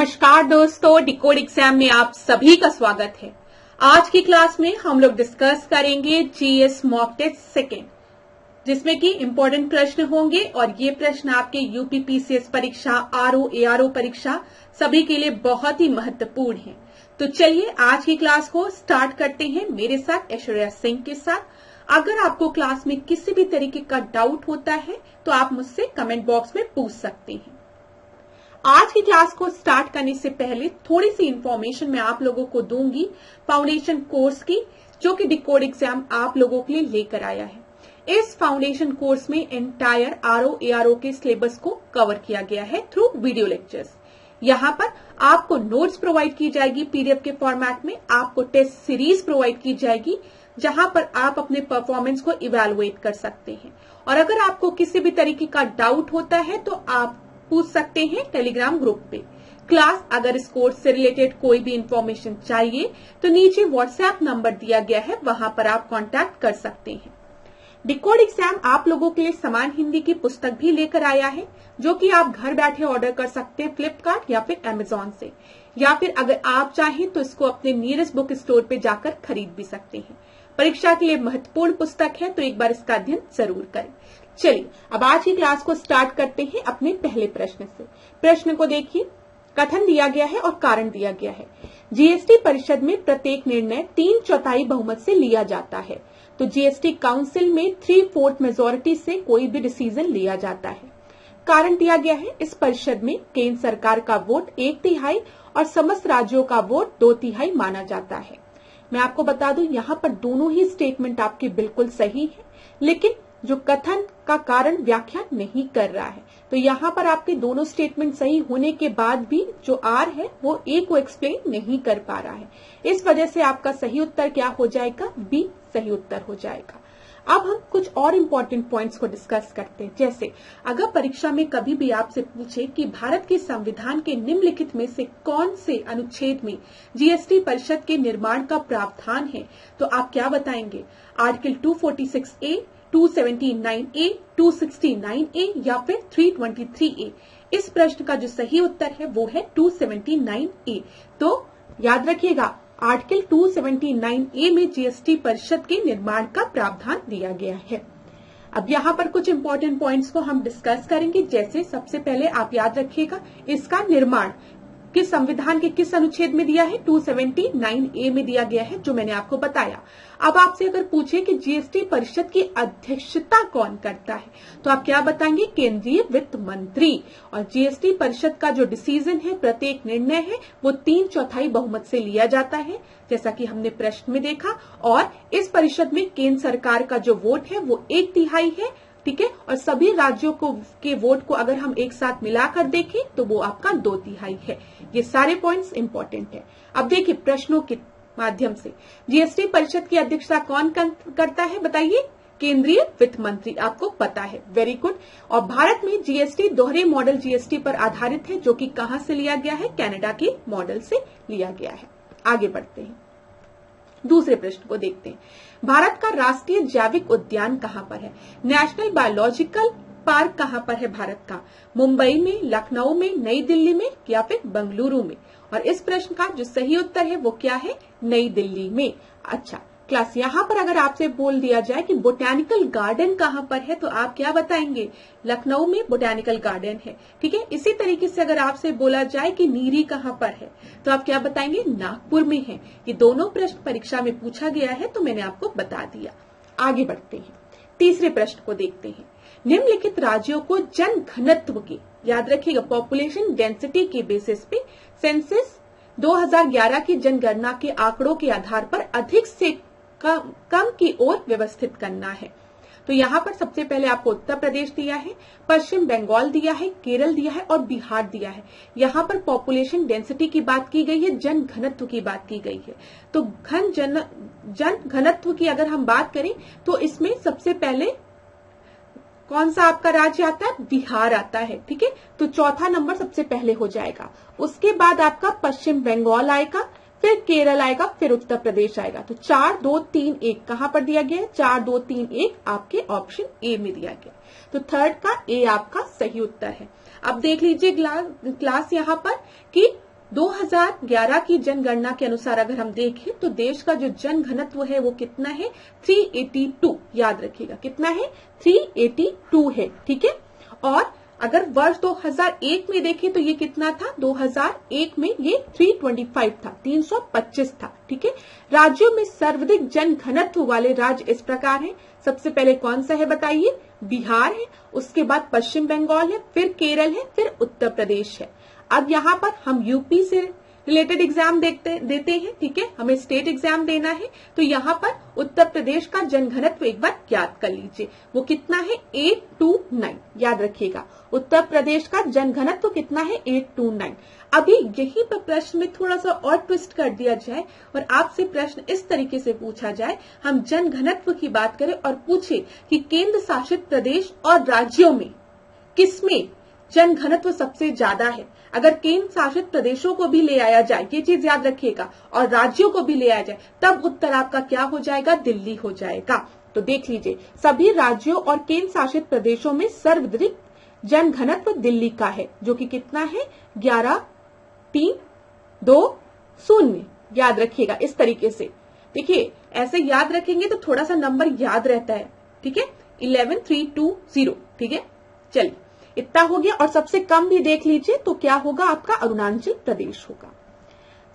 नमस्कार दोस्तों, decode exam में आप सभी का स्वागत है। आज की क्लास में हम लोग डिस्कस करेंगे जीएस मॉक टेस्ट सेकेंड, जिसमें कि इंपॉर्टेंट प्रश्न होंगे और ये प्रश्न आपके यूपीपीसीएस परीक्षा, आरओ, एआरओ परीक्षा सभी के लिए बहुत ही महत्वपूर्ण है। तो चलिए आज की क्लास को स्टार्ट करते हैं मेरे साथ, ऐश्वर्या सिंह के साथ। अगर आपको क्लास में किसी भी तरीके का डाउट होता है तो आप मुझसे कमेंट बॉक्स में पूछ सकते हैं। आज की क्लास को स्टार्ट करने से पहले थोड़ी सी इंफॉर्मेशन मैं आप लोगों को दूंगी फाउंडेशन कोर्स की, जो कि डिकोड एग्जाम आप लोगों के लिए लेकर आया है। इस फाउंडेशन कोर्स में एंटायर आरओ एआरओ के सिलेबस को कवर किया गया है थ्रू वीडियो लेक्चर्स। यहाँ पर आपको नोट्स प्रोवाइड की जाएगी पीडीएफ के फॉर्मेट में, आपको टेस्ट सीरीज प्रोवाइड की जाएगी जहां पर आप अपने परफॉर्मेंस को इवेलुएट कर सकते हैं। और अगर आपको किसी भी तरीके का डाउट होता है तो आप पूछ सकते हैं टेलीग्राम ग्रुप पे। क्लास अगर इस कोर्स से रिलेटेड कोई भी इंफॉर्मेशन चाहिए तो नीचे व्हाट्सएप नंबर दिया गया है, वहां पर आप कांटेक्ट कर सकते हैं। डिकोड एग्जाम आप लोगों के लिए समान हिंदी की पुस्तक भी लेकर आया है, जो कि आप घर बैठे ऑर्डर कर सकते हैं फ्लिपकार्ट या फिर अमेजॉन से, या फिर अगर आप चाहें तो इसको अपने नियरेस्ट बुक स्टोर पे जाकर खरीद भी सकते हैं। परीक्षा के लिए महत्वपूर्ण पुस्तक है, तो एक बार इसका अध्ययन जरूर करें। चलिए अब आज की क्लास को स्टार्ट करते हैं अपने पहले प्रश्न से। प्रश्न को देखिए, कथन दिया गया है और कारण दिया गया है। जीएसटी परिषद में प्रत्येक निर्णय 3/4 बहुमत से लिया जाता है, तो जीएसटी काउंसिल में 3/4 मेजोरिटी से कोई भी डिसीजन लिया जाता है। कारण दिया गया है, इस परिषद में केंद्र सरकार का वोट 1/3 और समस्त राज्यों का वोट 2/3 माना जाता है। मैं आपको बता दूं, यहाँ पर दोनों ही स्टेटमेंट आपके बिल्कुल सही है, लेकिन जो कथन का कारण व्याख्या नहीं कर रहा है, तो यहाँ पर आपके दोनों स्टेटमेंट सही होने के बाद भी जो आर है वो ए को एक्सप्लेन नहीं कर पा रहा है। इस वजह से आपका सही उत्तर क्या हो जाएगा? बी सही उत्तर हो जाएगा। अब हम कुछ और इम्पोर्टेंट पॉइंट्स को डिस्कस करते हैं। जैसे अगर परीक्षा में कभी भी आपसे पूछे कि भारत के संविधान के निम्नलिखित में से कौन से अनुच्छेद में जीएसटी परिषद के निर्माण का प्रावधान है, तो आप क्या बताएंगे? आर्टिकल 246A, 279A, 269A या फिर 323A। इस प्रश्न का जो सही उत्तर है वो है 279A। तो याद रखिएगा, आर्टिकल 279A में जीएसटी परिषद के निर्माण का प्रावधान दिया गया है। अब यहाँ पर कुछ इंपॉर्टेंट पॉइंट्स को हम डिस्कस करेंगे। जैसे सबसे पहले आप याद रखिएगा, इसका निर्माण किस संविधान के किस अनुच्छेद में दिया है? 279A में दिया गया है, जो मैंने आपको बताया। अब आपसे अगर पूछे कि जीएसटी परिषद की अध्यक्षता कौन करता है, तो आप क्या बताएंगे? केंद्रीय वित्त मंत्री। और जीएसटी परिषद का जो डिसीजन है, प्रत्येक निर्णय है, वो 3/4 बहुमत से लिया जाता है, जैसा कि हमने प्रश्न में देखा। और इस परिषद में केंद्र सरकार का जो वोट है वो 1/3 है, ठीक है। और सभी राज्यों को के वोट को अगर हम एक साथ मिलाकर देखें तो वो आपका 2/3 है। ये सारे पॉइंट्स इंपॉर्टेंट है। अब देखिए प्रश्नों के माध्यम से, जीएसटी परिषद की अध्यक्षता कौन करता है? बताइए। केंद्रीय वित्त मंत्री, आपको पता है, वेरी गुड। और भारत में जीएसटी दोहरे मॉडल जीएसटी पर आधारित है, जो कि कहां से लिया गया है? कनाडा के मॉडल से लिया गया है। आगे बढ़ते हैं, दूसरे प्रश्न को देखते हैं। भारत का राष्ट्रीय जैविक उद्यान कहां पर है? नेशनल बायोलॉजिकल पार्क कहां पर है भारत का? मुंबई में, लखनऊ में, नई दिल्ली में या फिर बेंगलुरु में? और इस प्रश्न का जो सही उत्तर है वो क्या है? नई दिल्ली में। अच्छा क्लास, यहाँ पर अगर आपसे बोल दिया जाए कि बोटैनिकल गार्डन कहां पर है, तो आप क्या बताएंगे? लखनऊ में बोटैनिकल गार्डन है, ठीक है। इसी तरीके से अगर आपसे बोला जाए कि नीरी कहां पर है, तो आप क्या बताएंगे? नागपुर में है। ये दोनों प्रश्न परीक्षा में पूछा गया है, तो मैंने आपको बता दिया। आगे बढ़ते हैं, तीसरे प्रश्न को देखते हैं। निम्नलिखित राज्यों को जन घनत्व के, याद रखिएगा, पॉपुलेशन डेंसिटी के बेसिस पे सेंसस 2011 की जनगणना के आंकड़ों के आधार पर अधिक से कम की ओर व्यवस्थित करना है। तो यहाँ पर सबसे पहले आपको उत्तर प्रदेश दिया है, पश्चिम बंगाल दिया है, केरल दिया है और बिहार दिया है। यहाँ पर पॉपुलेशन डेंसिटी की बात की गई है, जन घनत्व की बात की गई है। तो जन घनत्व की अगर हम बात करें तो इसमें सबसे पहले कौन सा आपका राज्य आता है? बिहार आता है, ठीक है। तो चौथा नंबर सबसे पहले हो जाएगा। उसके बाद आपका पश्चिम बंगाल आएगा, फिर केरल आएगा, फिर उत्तर प्रदेश आएगा। तो 4, 2, 3, 1 कहां पर दिया गया है? 4, 2, 3, 1 आपके ऑप्शन ए में दिया गया। तो थर्ड का ए आपका सही उत्तर है। अब देख लीजिए क्लास यहाँ पर कि 2011 की जनगणना के अनुसार अगर हम देखें तो देश का जो जन घनत्व है वो कितना है, 382। याद रखिएगा कितना है, 382 है। ठीक है, और अगर वर्ष 2001 में देखें तो ये कितना था, 2001 में ये 325 था, 325 था। ठीक है, राज्यों में सर्वाधिक जन घनत्व वाले राज्य इस प्रकार हैं। सबसे पहले कौन सा है बताइए, बिहार है, उसके बाद पश्चिम बंगाल है, फिर केरल है, फिर उत्तर प्रदेश है। अब यहाँ पर हम यूपी से रिलेटेड एग्जाम देते हैं। ठीक है, हमें स्टेट एग्जाम देना है, तो यहाँ पर उत्तर प्रदेश का जनघनत्व एक बार याद कर लीजिए, वो कितना है, 829। याद रखिएगा उत्तर प्रदेश का जनघनत्व कितना है, 829। अभी यहीं पर प्रश्न में थोड़ा सा और ट्विस्ट कर दिया जाए और आपसे प्रश्न इस तरीके से पूछा जाए, हम जनघनत्व की बात करें और पूछे कि केंद्र शासित प्रदेश और राज्यों में किसमें जन घनत्व सबसे ज्यादा है। अगर केंद्र शासित प्रदेशों को भी ले आया जाए, ये चीज याद रखिएगा, और राज्यों को भी ले आया जाए, तब उत्तर आपका क्या हो जाएगा, दिल्ली हो जाएगा। तो देख लीजिए, सभी राज्यों और केंद्र शासित प्रदेशों में सर्वाधिक जन घनत्व दिल्ली का है, जो कि कितना है, 11,320। याद रखिएगा इस तरीके से। देखिए ऐसे याद रखेंगे तो थोड़ा सा नंबर याद रहता है। ठीक है, 11,320। ठीक है, चलिए इतना हो गया। और सबसे कम भी देख लीजिए तो क्या होगा, आपका अरुणाचल प्रदेश होगा।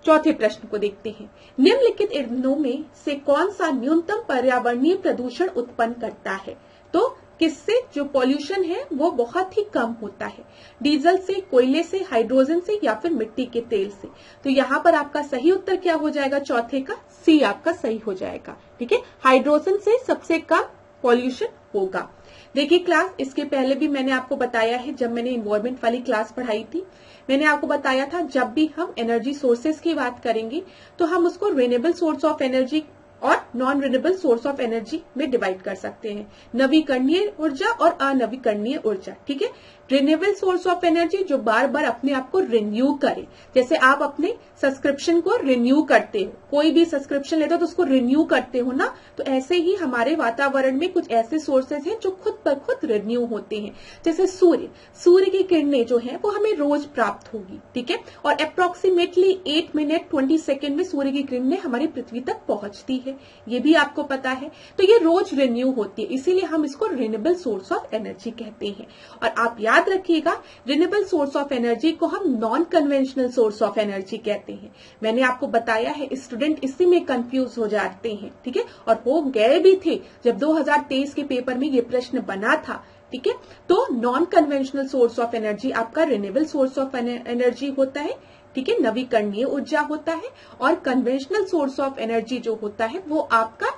चौथे प्रश्न को देखते हैं, निम्नलिखित ईंधनों में से कौन सा न्यूनतम पर्यावरणीय प्रदूषण उत्पन्न करता है। तो किससे जो पॉल्यूशन है वो बहुत ही कम होता है, डीजल से, कोयले से, हाइड्रोजन से, या फिर मिट्टी के तेल से। तो यहाँ पर आपका सही उत्तर क्या हो जाएगा, चौथे का सी आपका सही हो जाएगा। ठीक है, हाइड्रोजन से सबसे कम पॉल्यूशन होगा। देखिए क्लास, इसके पहले भी मैंने आपको बताया है, जब मैंने इन्वायरमेंट वाली क्लास पढ़ाई थी, मैंने आपको बताया था जब भी हम एनर्जी सोर्सेज की बात करेंगे तो हम उसको रिन्यूएबल सोर्स ऑफ एनर्जी और non renewable source of energy में डिवाइड कर सकते हैं, नवीकरणीय ऊर्जा और अनवीकरणीय ऊर्जा। ठीक है, रिन्यूएबल सोर्स ऑफ एनर्जी जो बार बार अपने आप को रिन्यू करे, जैसे आप अपने सब्सक्रिप्शन को रिन्यू करते हो, कोई भी सब्सक्रिप्शन लेते हो तो उसको रिन्यू करते हो ना, तो ऐसे ही हमारे वातावरण में कुछ ऐसे सोर्सेज हैं जो खुद पर खुद रिन्यू होते हैं। जैसे सूर्य की किरणें जो है वो हमें रोज प्राप्त होगी। ठीक है, और अप्रोक्सीमेटली 8 मिनट 20 सेकेंड में सूर्य की किरणें हमारी पृथ्वी तक पहुंचती है, ये भी आपको पता है। तो ये रोज रिन्यू होती है, इसीलिए हम इसको रिन्यूएबल सोर्स ऑफ एनर्जी कहते हैं। और आप याद रखिएगा, रिन्यूएबल सोर्स ऑफ एनर्जी को हम non conventional source of energy कहते हैं। मैंने आपको बताया है, स्टूडेंट इसी में कंफ्यूज हो जाते हैं। ठीक है, और हो गए भी थे जब 2023 के पेपर में ये प्रश्न बना था। ठीक है, तो non conventional source of energy आपका रिन्यूएबल सोर्स ऑफ एनर्जी होता है। ठीक है, नवीकरणीय ऊर्जा होता है। और कन्वेंशनल सोर्स ऑफ एनर्जी जो होता है वो आपका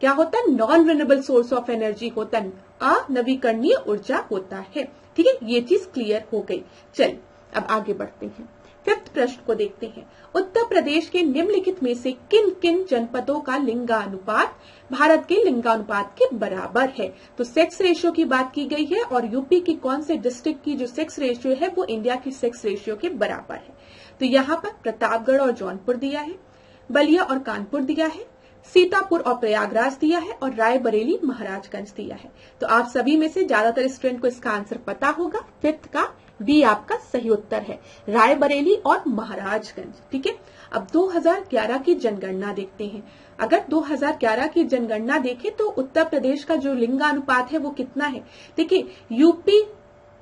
क्या होता है, non renewable source of energy होता है, अनवीकरणीय ऊर्जा होता है। ठीक है, ये चीज क्लियर हो गई। चलिए अब आगे बढ़ते हैं, फिफ्थ प्रश्न को देखते हैं। उत्तर प्रदेश के निम्नलिखित में से किन किन जनपदों का लिंगानुपात भारत के लिंगानुपात के बराबर है। तो सेक्स रेशियो की बात की गई है और यूपी की कौन से डिस्ट्रिक्ट की जो सेक्स रेशियो है वो इंडिया की सेक्स रेशियो के बराबर है। तो यहाँ पर प्रतापगढ़ और जौनपुर दिया है, बलिया और कानपुर दिया है, सीतापुर और प्रयागराज दिया है, और रायबरेली महाराजगंज दिया है। तो आप सभी में से ज्यादातर स्टूडेंट को इसका आंसर पता होगा, फिफ्थ का डी आपका सही उत्तर है, रायबरेली और महाराजगंज। ठीक है, अब 2011 की जनगणना देखते हैं। अगर 2011 की जनगणना देखें तो उत्तर प्रदेश का जो लिंगानुपात है वो कितना है। देखिए यूपी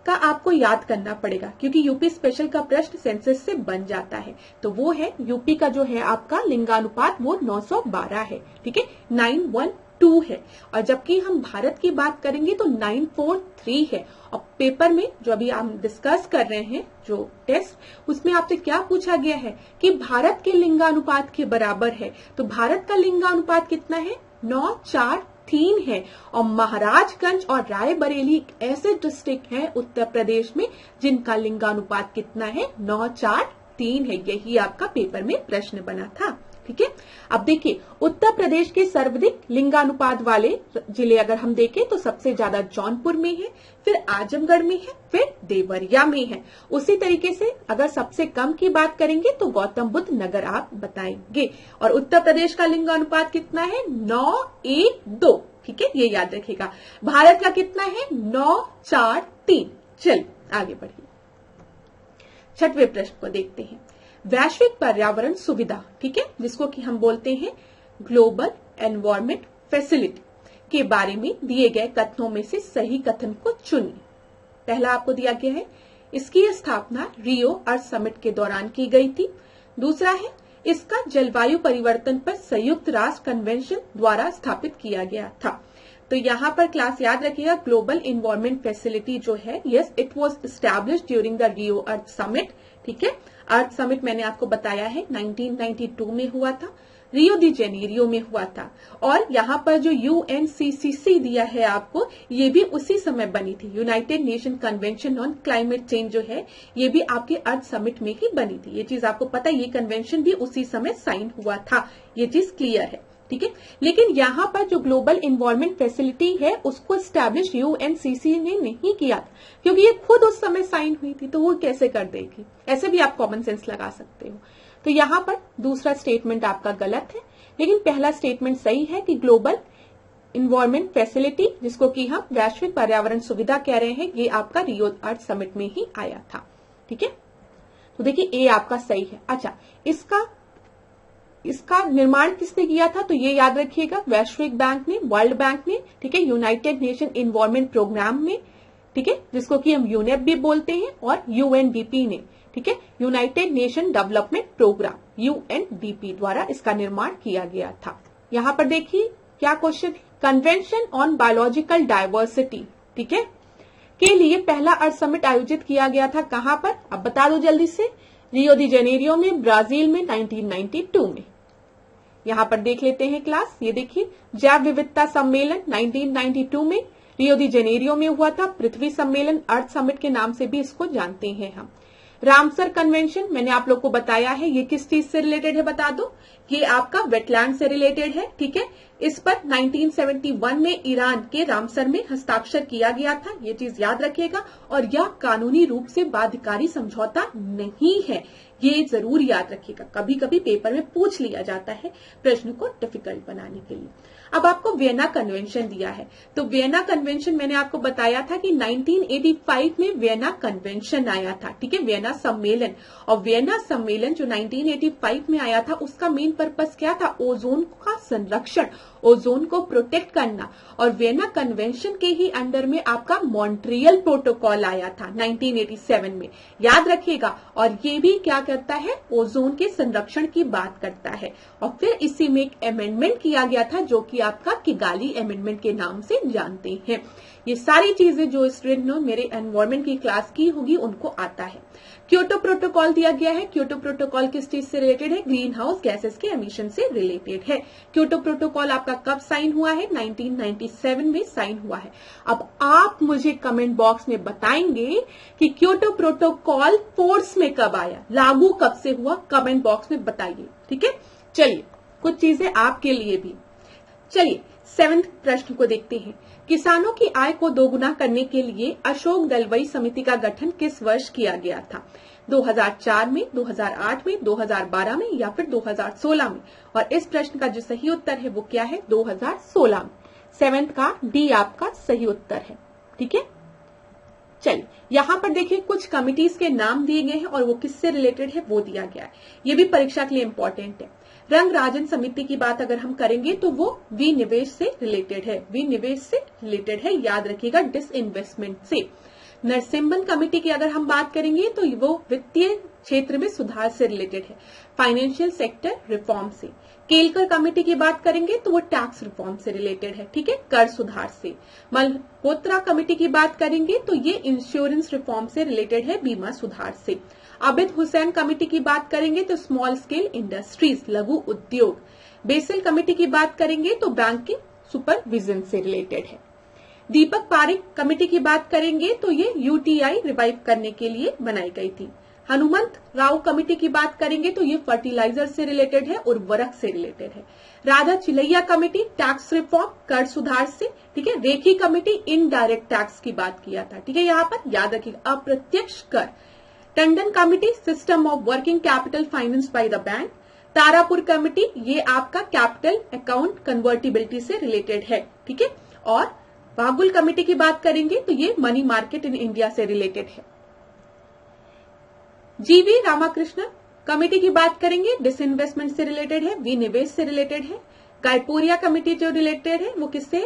का आपको याद करना पड़ेगा क्योंकि यूपी स्पेशल का प्रश्न सेंसस से बन जाता है। तो वो है यूपी का जो है आपका लिंगानुपात वो 912 है। ठीक है, 912 है। और जबकि हम भारत की बात करेंगे तो 943 है। और पेपर में जो अभी हम डिस्कस कर रहे हैं जो टेस्ट, उसमें आपसे क्या पूछा गया है कि भारत के लिंगानुपात के बराबर है। तो भारत का लिंगानुपात कितना है, 943 है। और महाराजगंज और रायबरेली ऐसे डिस्ट्रिक्ट हैं उत्तर प्रदेश में जिनका लिंगानुपात कितना है, 943 है। यही आपका पेपर में प्रश्न बना था। ठीक है, अब देखिए उत्तर प्रदेश के सर्वाधिक लिंगानुपात वाले जिले अगर हम देखें तो सबसे ज्यादा जौनपुर में है, फिर आजमगढ़ में है, फिर देवरिया में है। उसी तरीके से अगर सबसे कम की बात करेंगे तो गौतम बुद्ध नगर आप बताएंगे। और उत्तर प्रदेश का लिंगानुपात कितना है, 9:1:2। ठीक है, ये याद रखिएगा। भारत का कितना है, 9:4:3। चलिए आगे बढ़िए, छठवें प्रश्न को देखते हैं। वैश्विक पर्यावरण सुविधा, ठीक है, जिसको कि हम बोलते हैं ग्लोबल एनवायरमेंट फैसिलिटी, के बारे में दिए गए कथनों में से सही कथन को चुनिए। पहला आपको दिया गया है, इसकी स्थापना रियो अर्थ समिट के दौरान की गई थी। दूसरा है, इसका जलवायु परिवर्तन पर संयुक्त राष्ट्र कन्वेंशन द्वारा स्थापित किया गया था। तो यहाँ पर क्लास याद रखिएगा, ग्लोबल एनवायरमेंट फैसिलिटी जो है, yes it was established during the Rio earth summit, ठीक है। अर्थ समिट मैंने आपको बताया है 1992 में हुआ था, रियो दी जेनेरियो में हुआ था। और यहाँ पर जो UNCCC दिया है आपको, ये भी उसी समय बनी थी। United nation convention on climate change जो है, ये भी आपके अर्थ समिट में ही बनी थी। ये चीज आपको पता है, ये कन्वेंशन भी उसी समय साइन हुआ था, ये चीज क्लियर है, ठीक है। लेकिन यहाँ पर जो ग्लोबल एनवायरमेंट फैसिलिटी है, उसको स्टैब्लिश UNCCC ने नहीं किया था, क्योंकि ये खुद उस समय साइन हुई थी, तो वो कैसे कर देगी। ऐसे भी आप कॉमन सेंस लगा सकते हो। तो यहाँ पर दूसरा स्टेटमेंट आपका गलत है, लेकिन पहला स्टेटमेंट सही है कि ग्लोबल एनवायरमेंट फैसिलिटी, जिसको कि हम वैश्विक पर्यावरण सुविधा कह रहे हैं, ये आपका रियो अर्थ समिट में ही आया था, ठीक है। तो देखिए ए आपका सही है। अच्छा, इसका निर्माण किसने किया था, तो ये याद रखिएगा, वैश्विक बैंक ने, वर्ल्ड बैंक ने, ठीक है, यूनाइटेड नेशन एनवायरमेंट प्रोग्राम में, ठीक है, जिसको कि हम यूनेप भी बोलते हैं, और UNDP ने, ठीक है, United Nation Development Programme UNDP द्वारा इसका निर्माण किया गया था। यहां पर देखिए क्या क्वेश्चन है, कन्वेंशन ऑन बायोलॉजिकल डायवर्सिटी, ठीक है, के लिए पहला अर्थ समिट आयोजित किया गया था कहां पर, अब बता दो जल्दी से, रियो दी जेनेरियो में, ब्राजील में 1992 में। यहां पर देख लेते हैं क्लास, ये देखिए, जैव विविधता सम्मेलन 1992 में रियो दी जेनेरियो में हुआ था। पृथ्वी सम्मेलन अर्थ समिट के नाम से भी इसको जानते हैं हम। रामसर कन्वेंशन मैंने आप लोग को बताया है, ये किस चीज से रिलेटेड है बता दो, ये आपका वेटलैंड से रिलेटेड है, ठीक है। इस पर 1971 में ईरान के रामसर में हस्ताक्षर किया गया था, ये चीज याद रखिएगा। और यह कानूनी रूप से बाध्यकारी समझौता नहीं है, ये जरूर याद रखिएगा, कभी कभी पेपर में पूछ लिया जाता है प्रश्न को डिफिकल्ट बनाने के लिए। अब आपको वियना कन्वेंशन दिया है, तो वियना कन्वेंशन मैंने आपको बताया था कि 1985 में वियना कन्वेंशन आया था, ठीक है, वियना सम्मेलन। और वियना सम्मेलन जो 1985 में आया था, उसका मेन पर्पस क्या था, ओजोन का संरक्षण, ओजोन को प्रोटेक्ट करना। और वियना कन्वेंशन के ही अंडर में आपका मॉन्ट्रियल प्रोटोकॉल आया था 1987 में, याद रखिएगा। और ये भी क्या करता है, ओजोन के संरक्षण की बात करता है। और फिर इसी में एक अमेंडमेंट किया गया था, जो कि आपका किगाली अमेंडमेंट के नाम से जानते हैं। ये सारी चीजें जो स्टूडेंट ने मेरे एनवायरमेंट की क्लास की होगी उनको आता है। क्योटो प्रोटोकॉल दिया गया है, क्योटो प्रोटोकॉल किस चीज से रिलेटेड है, ग्रीन हाउस गैसेस के एमिशन से रिलेटेड है। क्योटो प्रोटोकॉल आपका कब साइन हुआ है, 1997 में साइन हुआ है। अब आप मुझे कमेंट बॉक्स में बताएंगे कि क्योटो प्रोटोकॉल फोर्स में कब आया, लागू कब से हुआ, कमेंट बॉक्स में बताइए, ठीक है। चलिए कुछ चीजें आपके लिए भी। चलिए 7वें प्रश्न को देखते हैं, किसानों की आय को दोगुना करने के लिए अशोक दलवई समिति का गठन किस वर्ष किया गया था, 2004 में, 2008 में, 2012 में या फिर 2016 में। और इस प्रश्न का जो सही उत्तर है वो क्या है, 2016 में। 7th का डी आपका सही उत्तर है, ठीक है। चलिए यहां पर देखिए कुछ कमिटीज के नाम दिए गए हैं और वो किससे रिलेटेड है वो दिया गया है, ये भी परीक्षा के लिए इंपॉर्टेंट है। रंग राजन समिति की बात अगर हम करेंगे तो वो विनिवेश से रिलेटेड है, विनिवेश से रिलेटेड है, याद रखिएगा, डिसइन्वेस्टमेंट से। नरसिम्हन कमेटी की अगर हम बात करेंगे तो वो वित्तीय क्षेत्र में सुधार से रिलेटेड है, फाइनेंशियल सेक्टर रिफॉर्म से। केलकर कमेटी की बात करेंगे तो वो टैक्स रिफॉर्म से रिलेटेड है, ठीक है, कर सुधार से। मल्होत्रा कमेटी की बात करेंगे तो ये इंश्योरेंस रिफॉर्म से रिलेटेड है, बीमा सुधार से। आबिद हुसैन कमेटी की बात करेंगे तो स्मॉल स्केल इंडस्ट्रीज, लघु उद्योग। बेसिल कमेटी की बात करेंगे तो बैंकिंग सुपरविजन से रिलेटेड है। दीपक पारिक कमेटी की बात करेंगे तो ये UTI रिवाइव करने के लिए बनाई गई थी। हनुमंत राव कमेटी की बात करेंगे तो ये फर्टिलाइजर से रिलेटेड है, उर्वरक से रिलेटेड है। Radha Chelliah committee tax reform, कर सुधार से, ठीक है। रेखी कमेटी इनडायरेक्ट टैक्स की बात किया था, ठीक है, यहाँ पर याद रखिएगा, अप्रत्यक्ष कर। Tandon committee system of working capital finance by the bank. Tarapur committee ये आपका कैपिटल अकाउंट कन्वर्टिबिलिटी से रिलेटेड है, ठीक है। और बागुल कमेटी की बात करेंगे तो ये मनी मार्केट इन इंडिया से रिलेटेड है। जीवी रामाकृष्णन कमेटी की बात करेंगे, डिसइन्वेस्टमेंट से रिलेटेड है, विनिवेश से रिलेटेड है। गायपोरिया कमेटी जो रिलेटेड है वो किससे?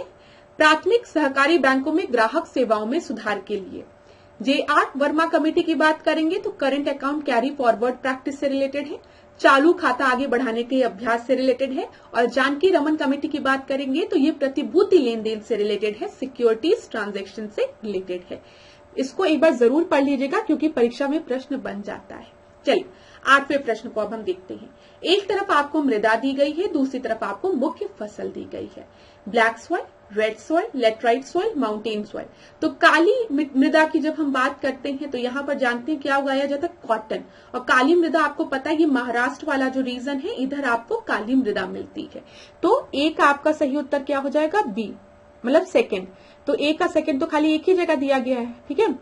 प्राथमिक सहकारी बैंकों में ग्राहक सेवाओं में सुधार के लिए। जे.आर. वर्मा कमेटी की बात करेंगे तो current account carry forward practice से रिलेटेड है, चालू खाता आगे बढ़ाने के अभ्यास से रिलेटेड है। और जानकी रमन कमेटी की बात करेंगे तो ये प्रतिभूति लेन देन से रिलेटेड है, सिक्योरिटीज ट्रांजैक्शन से रिलेटेड है। इसको एक बार जरूर पढ़ लीजिएगा क्योंकि परीक्षा में प्रश्न बन जाता है। चलिए 8वें प्रश्न को अब हम देखते हैं। एक तरफ आपको मृदा दी गई है, दूसरी तरफ आपको मुख्य फसल दी गई है। Black soil, red soil, laterite soil, mountain soil. तो काली मृदा की जब हम बात करते हैं तो यहाँ पर जानते हैं क्या उगाया जाता है? कॉटन। और काली मृदा आपको पता है ये महाराष्ट्र वाला जो रीजन है, इधर आपको काली मृदा मिलती है। तो ए का आपका सही उत्तर क्या हो जाएगा? बी, मतलब सेकेंड। तो ए का सेकेंड तो खाली एक ही जगह दिया गया है, ठीक है।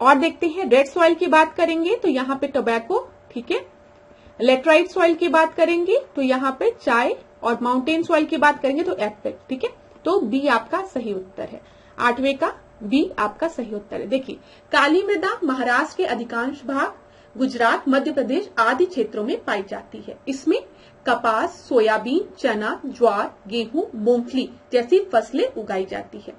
और देखते हैं, रेड सॉइल की बात करेंगे तो यहाँ पे टोबैको, ठीक है। लेटराइट सॉइल की बात करेंगे तो यहाँ पे चाय, और माउंटेन सॉइल की बात करेंगे तो एप्पल, ठीक है। तो बी आपका सही उत्तर है। 8वें का बी आपका सही उत्तर है। देखिए, काली मृदा महाराष्ट्र के अधिकांश भाग, गुजरात, मध्य प्रदेश आदि क्षेत्रों में पाई जाती है। इसमें कपास, सोयाबीन, चना, ज्वार, गेहूं, मूंगफली जैसी फसलें उगाई जाती है।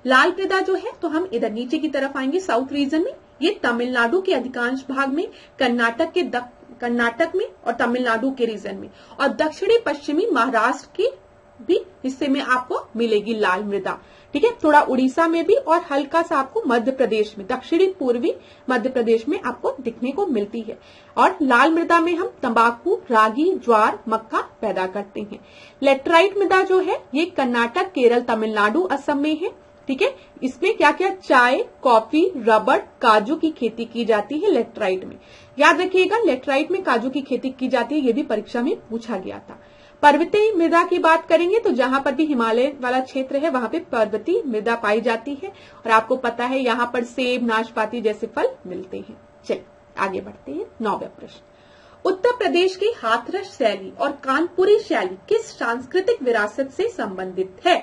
लाल मृदा जो है तो हम इधर नीचे की तरफ आएंगे, साउथ रीजन में। ये तमिलनाडु के अधिकांश भाग में, कर्नाटक में और तमिलनाडु के रीजन में, और दक्षिणी पश्चिमी महाराष्ट्र के भी हिस्से में आपको मिलेगी लाल मृदा, ठीक है। थोड़ा उड़ीसा में भी और हल्का सा आपको मध्य प्रदेश में, दक्षिणी पूर्वी मध्य प्रदेश में आपको दिखने को मिलती है। और लाल मृदा में हम तंबाकू, रागी, ज्वार, मक्का पैदा करते हैं। लेटराइट मृदा जो है ये कर्नाटक, केरल, तमिलनाडु, असम में है, ठीक है। इसमें क्या क्या? चाय, कॉफी, रबड़, काजू की खेती की जाती है लेटराइट में। याद रखिएगा, लेटराइट में काजू की खेती की जाती है, ये भी परीक्षा में पूछा गया था। पर्वतीय मृदा की बात करेंगे तो जहां पर भी हिमालय वाला क्षेत्र है वहां पे पर्वतीय मृदा पाई जाती है, और आपको पता है यहाँ पर सेब, नाशपाती जैसे फल मिलते हैं। चलिए आगे बढ़ते हैं। 9वां प्रश्न, उत्तर प्रदेश की हाथरस शैली और कानपुरी शैली किस सांस्कृतिक विरासत से संबंधित है?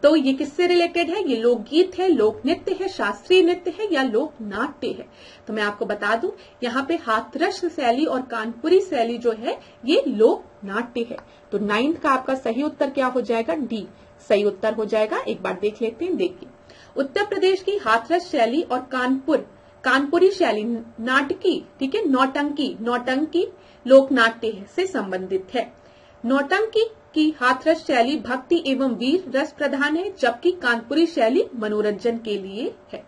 तो ये किससे रिलेटेड है? ये लोकगीत है, लोक नृत्य है, शास्त्रीय नृत्य है या लोक नाट्य है? तो मैं आपको बता दूं, यहाँ पे हाथरस शैली और कानपुरी शैली जो है ये लोक नाट्य है। तो 9th का आपका सही उत्तर क्या हो जाएगा? डी सही उत्तर हो जाएगा। एक बार देख लेते हैं। देखिए, उत्तर प्रदेश की हाथरस शैली और कानपुरी शैली नाटकी, ठीक है, नौटंकी लोक नाट्य से संबंधित है। नौटंकी की हाथरस शैली भक्ति एवं वीर रस प्रधान है, जबकि कानपुरी शैली मनोरंजन के लिए है।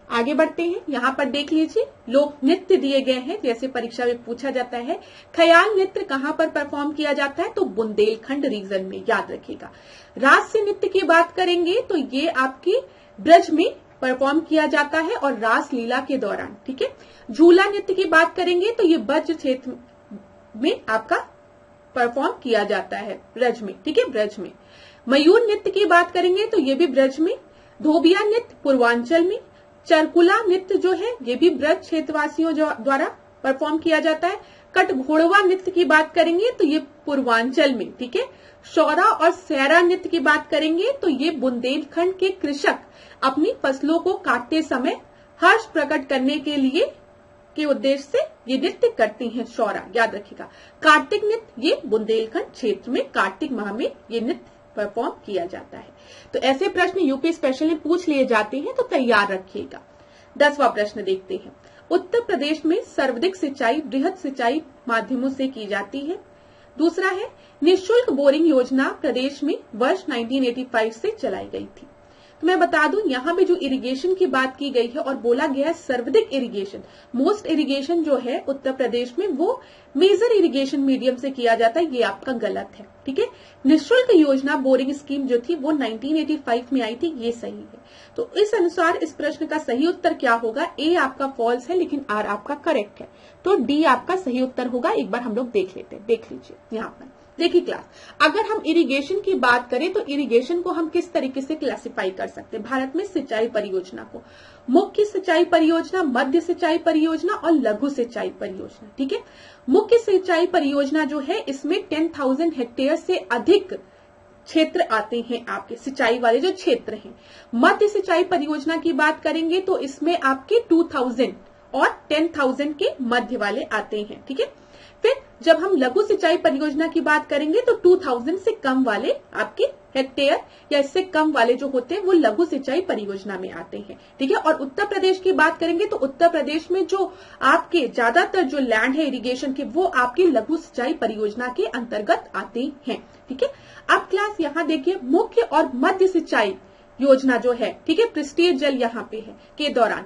आगे बढ़ते हैं। यहाँ पर देख लीजिए, लोक नृत्य दिए गए हैं, जैसे परीक्षा में पूछा जाता है। ख्याल नृत्य कहाँ पर परफॉर्म किया जाता है? तो बुंदेलखंड रीजन में, याद रखिएगा। रास्य नृत्य की बात करेंगे तो ये आपकी ब्रज में परफॉर्म किया जाता है और रास लीला के दौरान, ठीक है। झूला नृत्य की बात करेंगे तो ये ब्रज क्षेत्र में आपका परफॉर्म किया जाता है, ब्रज में, ठीक है, ब्रज में। मयूर नृत्य की बात करेंगे तो ये भी ब्रज में। धोबिया नृत्य पूर्वांचल में। चरकुला नृत्य जो है ये भी ब्रज क्षेत्रवासियों द्वारा परफॉर्म किया जाता है। कटघोड़वा नृत्य की बात करेंगे तो ये पूर्वांचल में, ठीक है। शौरा और सैरा नृत्य की बात करेंगे तो ये बुंदेलखंड के कृषक अपनी फसलों को काटते समय हर्ष प्रकट करने के लिए के उद्देश्य से ये नृत्य करती हैं, शौरा, याद रखिएगा। कार्तिक नृत्य ये बुंदेलखंड क्षेत्र में कार्तिक माह में ये नृत्य परफॉर्म किया जाता है। तो ऐसे प्रश्न यूपी स्पेशल में पूछ लिए जाते हैं, तो तैयार रखिएगा। 10वां प्रश्न देखते हैं। उत्तर प्रदेश में सर्वाधिक सिंचाई बृहद सिंचाई माध्यमों से की जाती है। दूसरा है, निःशुल्क बोरिंग योजना प्रदेश में वर्ष 1985 से चलाई गई थी। तो मैं बता दूं, यहाँ पे जो इरिगेशन की बात की गई है और बोला गया है सर्वाधिक इरिगेशन, मोस्ट इरिगेशन जो है उत्तर प्रदेश में वो मेजर इरिगेशन मीडियम से किया जाता है, ये आपका गलत है, ठीक है। निःशुल्क योजना बोरिंग स्कीम जो थी वो 1985 में आई थी, ये सही है। तो इस अनुसार इस प्रश्न का सही उत्तर क्या होगा? ए आपका फॉल्स है लेकिन आर आपका करेक्ट है, तो डी आपका सही उत्तर होगा। एक बार हम लोग देख लेते हैं, देख लीजिए यहाँ पर। देखिए क्लास, अगर हम इरिगेशन की बात करें तो इरिगेशन को हम किस तरीके से क्लासिफाई कर सकते हैं भारत में? सिंचाई परियोजना को मुख्य सिंचाई परियोजना, मध्य सिंचाई परियोजना और लघु सिंचाई परियोजना, ठीक है। मुख्य सिंचाई परियोजना जो है इसमें 10,000 हेक्टेयर से अधिक क्षेत्र आते हैं, आपके सिंचाई वाले जो क्षेत्र हैं। मध्य सिंचाई परियोजना की बात करेंगे तो इसमें आपके 2,000 और 10,000 के मध्य वाले आते हैं। ठीक है, फिर जब हम लघु सिंचाई परियोजना की बात करेंगे तो 2000 से कम वाले आपके हेक्टेयर या इससे कम वाले जो होते हैं वो लघु सिंचाई परियोजना में आते हैं। ठीक है, और उत्तर प्रदेश की बात करेंगे तो उत्तर प्रदेश में जो आपके ज्यादातर जो लैंड है इरिगेशन के वो आपकी लघु सिंचाई परियोजना के अंतर्गत आते हैं। ठीक है, अब क्लास यहाँ देखिए मुख्य और मध्य सिंचाई योजना जो है, ठीक है, पृष्ठीय जल यहाँ पे है के दौरान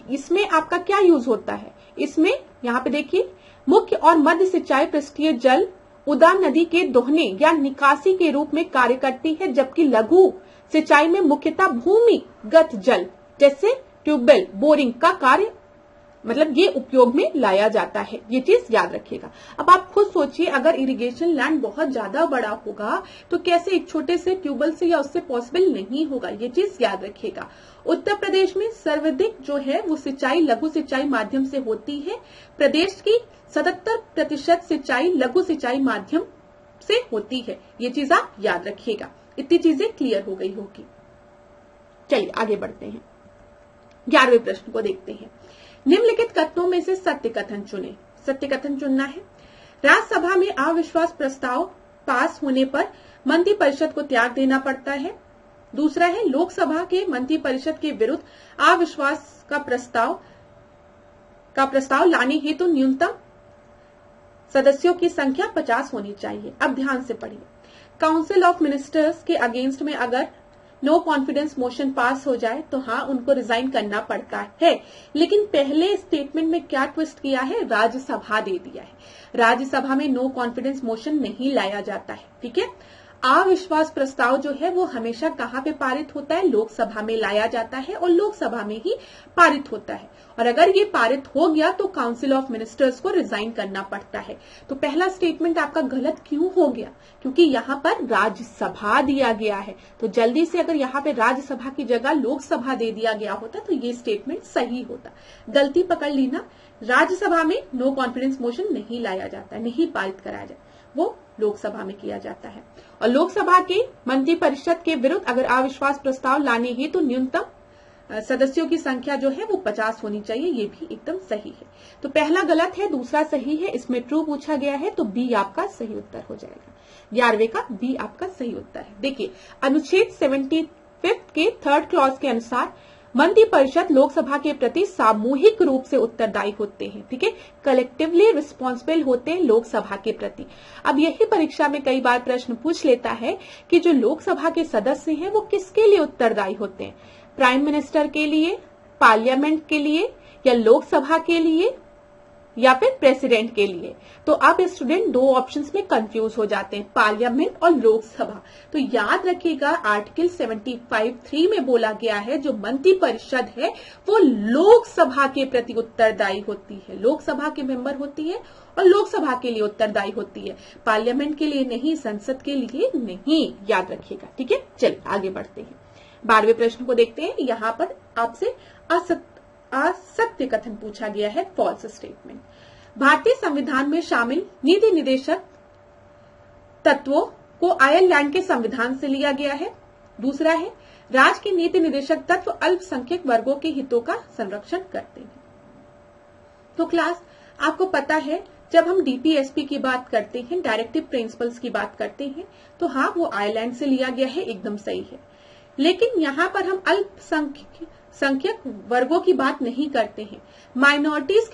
इसमें आपका क्या यूज होता है, इसमें यहाँ पे देखिए मुख्य और मध्य सिंचाई पृष्ठीय जल उदान नदी के दोहने या निकासी के रूप में कार्य करती है, जबकि लघु सिंचाई में मुख्यतः भूमिगत जल जैसे ट्यूबवेल बोरिंग का कार्य मतलब ये उपयोग में लाया जाता है। ये चीज याद रखिएगा। अब आप खुद सोचिए अगर इरिगेशन लैंड बहुत ज्यादा बड़ा होगा तो कैसे एक छोटे से ट्यूबवेल से या उससे पॉसिबल नहीं होगा, ये चीज याद रखिएगा। उत्तर प्रदेश में सर्वाधिक जो है वो सिंचाई लघु सिंचाई माध्यम से होती है। प्रदेश की 77% सिंचाई लघु सिंचाई माध्यम से होती है। ये चीज आप याद रखिएगा। इतनी चीजें क्लियर हो गई होगी। चलिए आगे बढ़ते हैं, 11वें प्रश्न को देखते हैं। निम्नलिखित कथनों में से सत्य कथन चुने। सत्य कथन चुनना है। राज्यसभा में अविश्वास प्रस्ताव पास होने पर मंत्रिपरिषद को त्याग देना पड़ता है। दूसरा है लोकसभा के मंत्रिपरिषद के विरुद्ध अविश्वास का प्रस्ताव लाने हेतु न्यूनतम सदस्यों की संख्या 50 होनी चाहिए। अब ध्यान से पढ़िए। काउंसिल ऑफ मिनिस्टर्स के अगेंस्ट में अगर नो कॉन्फिडेंस मोशन पास हो जाए तो हाँ उनको रिजाइन करना पड़ता है। लेकिन पहले स्टेटमेंट में क्या ट्विस्ट किया है, राज्यसभा दे दिया है। राज्यसभा में नो कॉन्फिडेंस मोशन नहीं लाया जाता है। ठीक है, अविश्वास प्रस्ताव जो है वो हमेशा कहाँ पे पारित होता है, लोकसभा में लाया जाता है और लोकसभा में ही पारित होता है। और अगर ये पारित हो गया तो काउंसिल ऑफ मिनिस्टर्स को रिजाइन करना पड़ता है। तो पहला स्टेटमेंट आपका गलत क्यों हो गया, क्योंकि यहाँ पर राज्यसभा दिया गया है। तो जल्दी से अगर यहाँ पे राज्यसभा की जगह लोकसभा दे दिया गया होता तो ये स्टेटमेंट सही होता। गलती पकड़ ली ना, राज्यसभा में नो कॉन्फिडेंस मोशन नहीं लाया जाता, नहीं पारित कराया जाता, वो लोकसभा में किया जाता है। और लोकसभा के मंत्रिपरिषद के विरुद्ध अगर अविश्वास प्रस्ताव लाने हेतु तो न्यूनतम सदस्यों की संख्या जो है वो 50 होनी चाहिए। ये भी एकदम सही है। तो पहला गलत है, दूसरा सही है। इसमें ट्रू पूछा गया है तो बी आपका सही उत्तर हो जाएगा। 11वें का बी आपका सही उत्तर है। देखिए अनुच्छेद 75 के 3rd क्लॉज के अनुसार मंत्रिपरिषद लोकसभा के प्रति सामूहिक रूप से उत्तरदायी होते हैं। ठीक है, कलेक्टिवली रिस्पॉन्सिबल होते हैं लोकसभा के प्रति। अब यही परीक्षा में कई बार प्रश्न पूछ लेता है कि जो लोकसभा के सदस्य हैं वो किसके लिए उत्तरदायी होते हैं, प्राइम मिनिस्टर के लिए, पार्लियामेंट के लिए या लोकसभा के लिए या फिर प्रेसिडेंट के लिए। तो अब स्टूडेंट दो ऑप्शंस में कंफ्यूज हो जाते हैं, पार्लियामेंट और लोकसभा। तो याद रखिएगा आर्टिकल 75(3) में बोला गया है जो मंत्रिपरिषद है वो लोकसभा के प्रति उत्तरदायी होती है, लोकसभा के मेंबर होती है और लोकसभा के लिए उत्तरदायी होती है, पार्लियामेंट के लिए नहीं, संसद के लिए नहीं। याद रखिएगा। ठीक है, चलिए आगे बढ़ते हैं। 12वें प्रश्न को देखते हैं। यहाँ पर आपसे असत्य कथन पूछा गया है, फॉल्स स्टेटमेंट। भारतीय संविधान में शामिल नीति निर्देशक तत्वों को आयरलैंड के संविधान से लिया गया है। दूसरा है राज्य के नीति निर्देशक तत्व अल्पसंख्यक वर्गों के हितों का संरक्षण करते हैं। तो क्लास आपको पता है जब हम डीपीएसपी की बात करते हैं, डायरेक्टिव प्रिंसिपल्स की बात करते हैं, तो हाँ वो आयरलैंड से लिया गया है, एकदम सही है। लेकिन यहाँ पर हम अल्पसंख्यक वर्गों की बात नहीं करते हैं। माइनॉरिटीज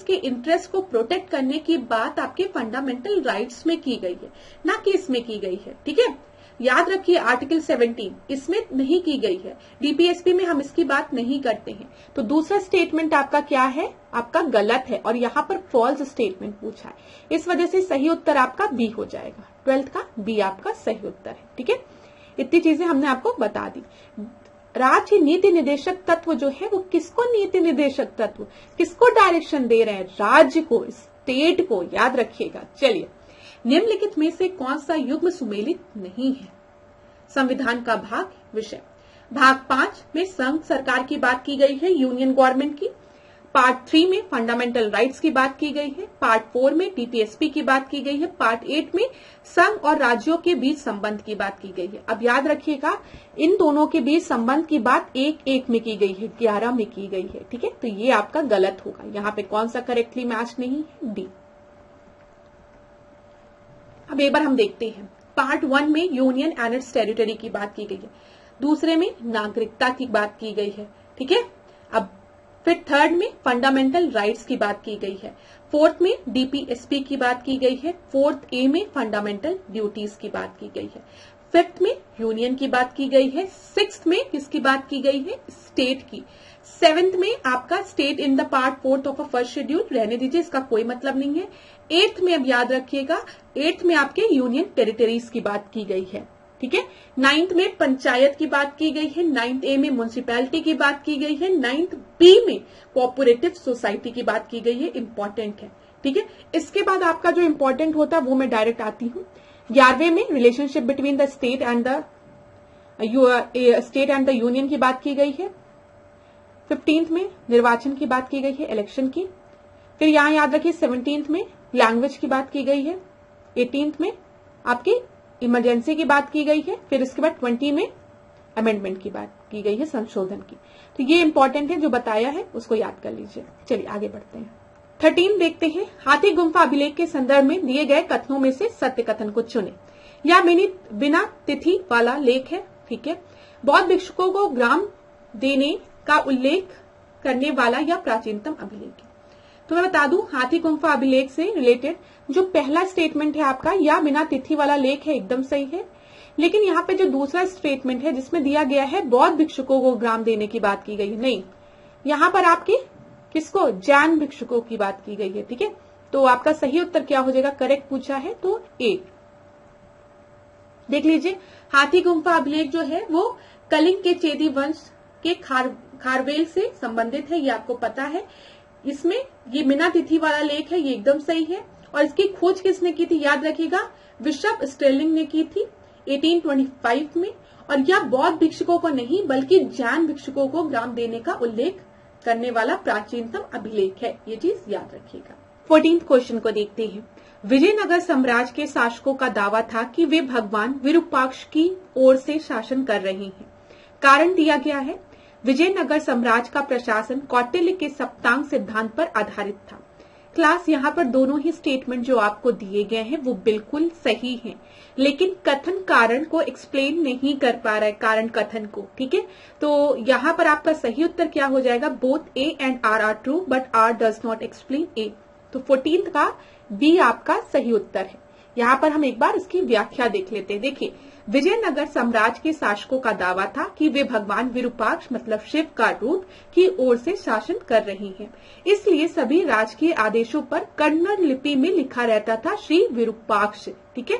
के इंटरेस्ट को प्रोटेक्ट करने की बात आपके फंडामेंटल राइट्स में की गई है, ना कि इसमें की गई है। ठीक है, याद रखिए आर्टिकल 17 इसमें नहीं की गई है, डीपीएसपी में हम इसकी बात नहीं करते हैं। तो दूसरा स्टेटमेंट आपका क्या है, आपका गलत है और यहाँ पर फॉल्स स्टेटमेंट पूछा है, इस वजह से सही उत्तर आपका बी हो जाएगा। 12th का बी आपका सही उत्तर है। ठीक है, इतनी चीजें हमने आपको बता दी। राज्य नीति निर्देशक तत्व जो है वो किसको नीति निर्देशक तत्व, किसको डायरेक्शन दे रहे हैं, राज्य को, स्टेट को। याद रखिएगा। चलिए, निम्नलिखित में से कौन सा युग्म सुमेलित नहीं है। संविधान का भाग विषय भाग 5 में संघ सरकार की बात की गई है, यूनियन गवर्नमेंट की। पार्ट 3 में फंडामेंटल राइट्स की बात की गई है, पार्ट 4 में टीपीएसपी की बात की गई है, पार्ट 8 में संघ और राज्यों के बीच संबंध की बात की गई है। अब याद रखिएगा इन दोनों के बीच संबंध की बात एक में की गई है, 11 में की गई है। ठीक है, तो ये आपका गलत होगा, यहाँ पे कौन सा करेक्टली मैच नहीं है, डी। अब एक बार हम देखते हैं, पार्ट 1 में यूनियन एंड इट्स टेरिटरी की बात की गई है, दूसरे में नागरिकता की बात की गई है। ठीक है, अब फिर थर्ड में फंडामेंटल राइट्स की बात की गई है, फोर्थ में डीपीएसपी की बात की गई है, फोर्थ ए में फंडामेंटल ड्यूटीज की बात की गई है, फिफ्थ में यूनियन की बात की गई है, सिक्स्थ में किसकी बात की गई है, स्टेट की, सेवेंथ में आपका state in the part fourth of a first schedule, रहने दीजिए, इसका कोई मतलब नहीं है। एट्थ में अब याद रखिएगा, एट्थ में आपके यूनियन टेरिटरीज की बात की गई है। ठीक है, नाइन्थ में पंचायत की बात की गई है, नाइन्थ ए में म्युनिसिपैलिटी की बात की गई है, नाइन्थ बी में कोऑपरेटिव सोसाइटी की बात की गई है, इंपॉर्टेंट है। ठीक है, इसके बाद आपका जो इंपॉर्टेंट होता है वो मैं डायरेक्ट आती हूँ। 11वें में relationship between the state and the union की बात की गई है। 15th में निर्वाचन की बात की गई है, इलेक्शन की। फिर यहाँ याद रखिए 17th में लैंग्वेज की बात की गई है, 18th में आपकी इमरजेंसी की बात की गई है, फिर इसके बाद 20 में अमेंडमेंट की बात की गई है, संशोधन की। तो ये इंपॉर्टेंट है, जो बताया है उसको याद कर लीजिए। चलिए आगे बढ़ते हैं। 13 देखते हैं, हाथी गुम्फा अभिलेख के संदर्भ में दिए गए कथनों में से सत्य कथन को चुने। या बिना तिथि वाला लेख है। ठीक है, बौद्ध भिक्षुकों को ग्राम देने का उल्लेख करने वाला या प्राचीनतम अभिलेख है। तो मैं बता दूं, हाथी गुम्फा अभिलेख से रिलेटेड जो पहला स्टेटमेंट है आपका या बिना तिथि वाला लेख है, एकदम सही है। लेकिन यहाँ पे जो दूसरा स्टेटमेंट है जिसमें दिया गया है बौद्ध भिक्षुकों को ग्राम देने की बात की गई है, नहीं, यहाँ पर आपकी किसको, जैन भिक्षुकों की बात की गई है। ठीक है, तो आपका सही उत्तर क्या हो जाएगा, करेक्ट पूछा है तो ए। देख लीजिए, हाथी गुम्फा अभिलेख जो है वो कलिंग के चेदी वंश के खारवेल से संबंधित है, ये आपको पता है। इसमें ये बिना तिथि वाला लेख है, ये एकदम सही है। और इसकी खोज किसने की थी, याद रखिएगा, बिशप स्टेर्लिंग ने की थी 1825 में। और यह बौद्ध भिक्षुकों को नहीं बल्कि जैन भिक्षुकों को ग्राम देने का उल्लेख करने वाला प्राचीनतम अभिलेख है, ये चीज याद रखिएगा। 14th क्वेश्चन को देखते हैं। विजयनगर साम्राज्य के शासकों का दावा था कि वे भगवान विरूपाक्ष की ओर से शासन कर रहे हैं। कारण दिया गया है, विजयनगर साम्राज्य का प्रशासन कौटिल्य के सप्तांग सिद्धांत पर आधारित था। क्लास, यहाँ पर दोनों ही स्टेटमेंट जो आपको दिए गए हैं वो बिल्कुल सही हैं, लेकिन कथन कारण को एक्सप्लेन नहीं कर पा रहा है, कारण कथन को। ठीक है, तो यहाँ पर आपका सही उत्तर क्या हो जाएगा, both A and R are true but R does not explain A. तो 14th का बी आपका सही उत्तर है। यहाँ पर हम एक बार इसकी व्याख्या देख लेते हैं। देखिए, विजयनगर साम्राज्य के शासकों का दावा था कि वे भगवान विरूपाक्ष मतलब शिव का रूप की ओर से शासन कर रहे हैं, इसलिए सभी राजकीय आदेशों पर कन्नड़ लिपि में लिखा रहता था श्री विरूपाक्ष। ठीक है,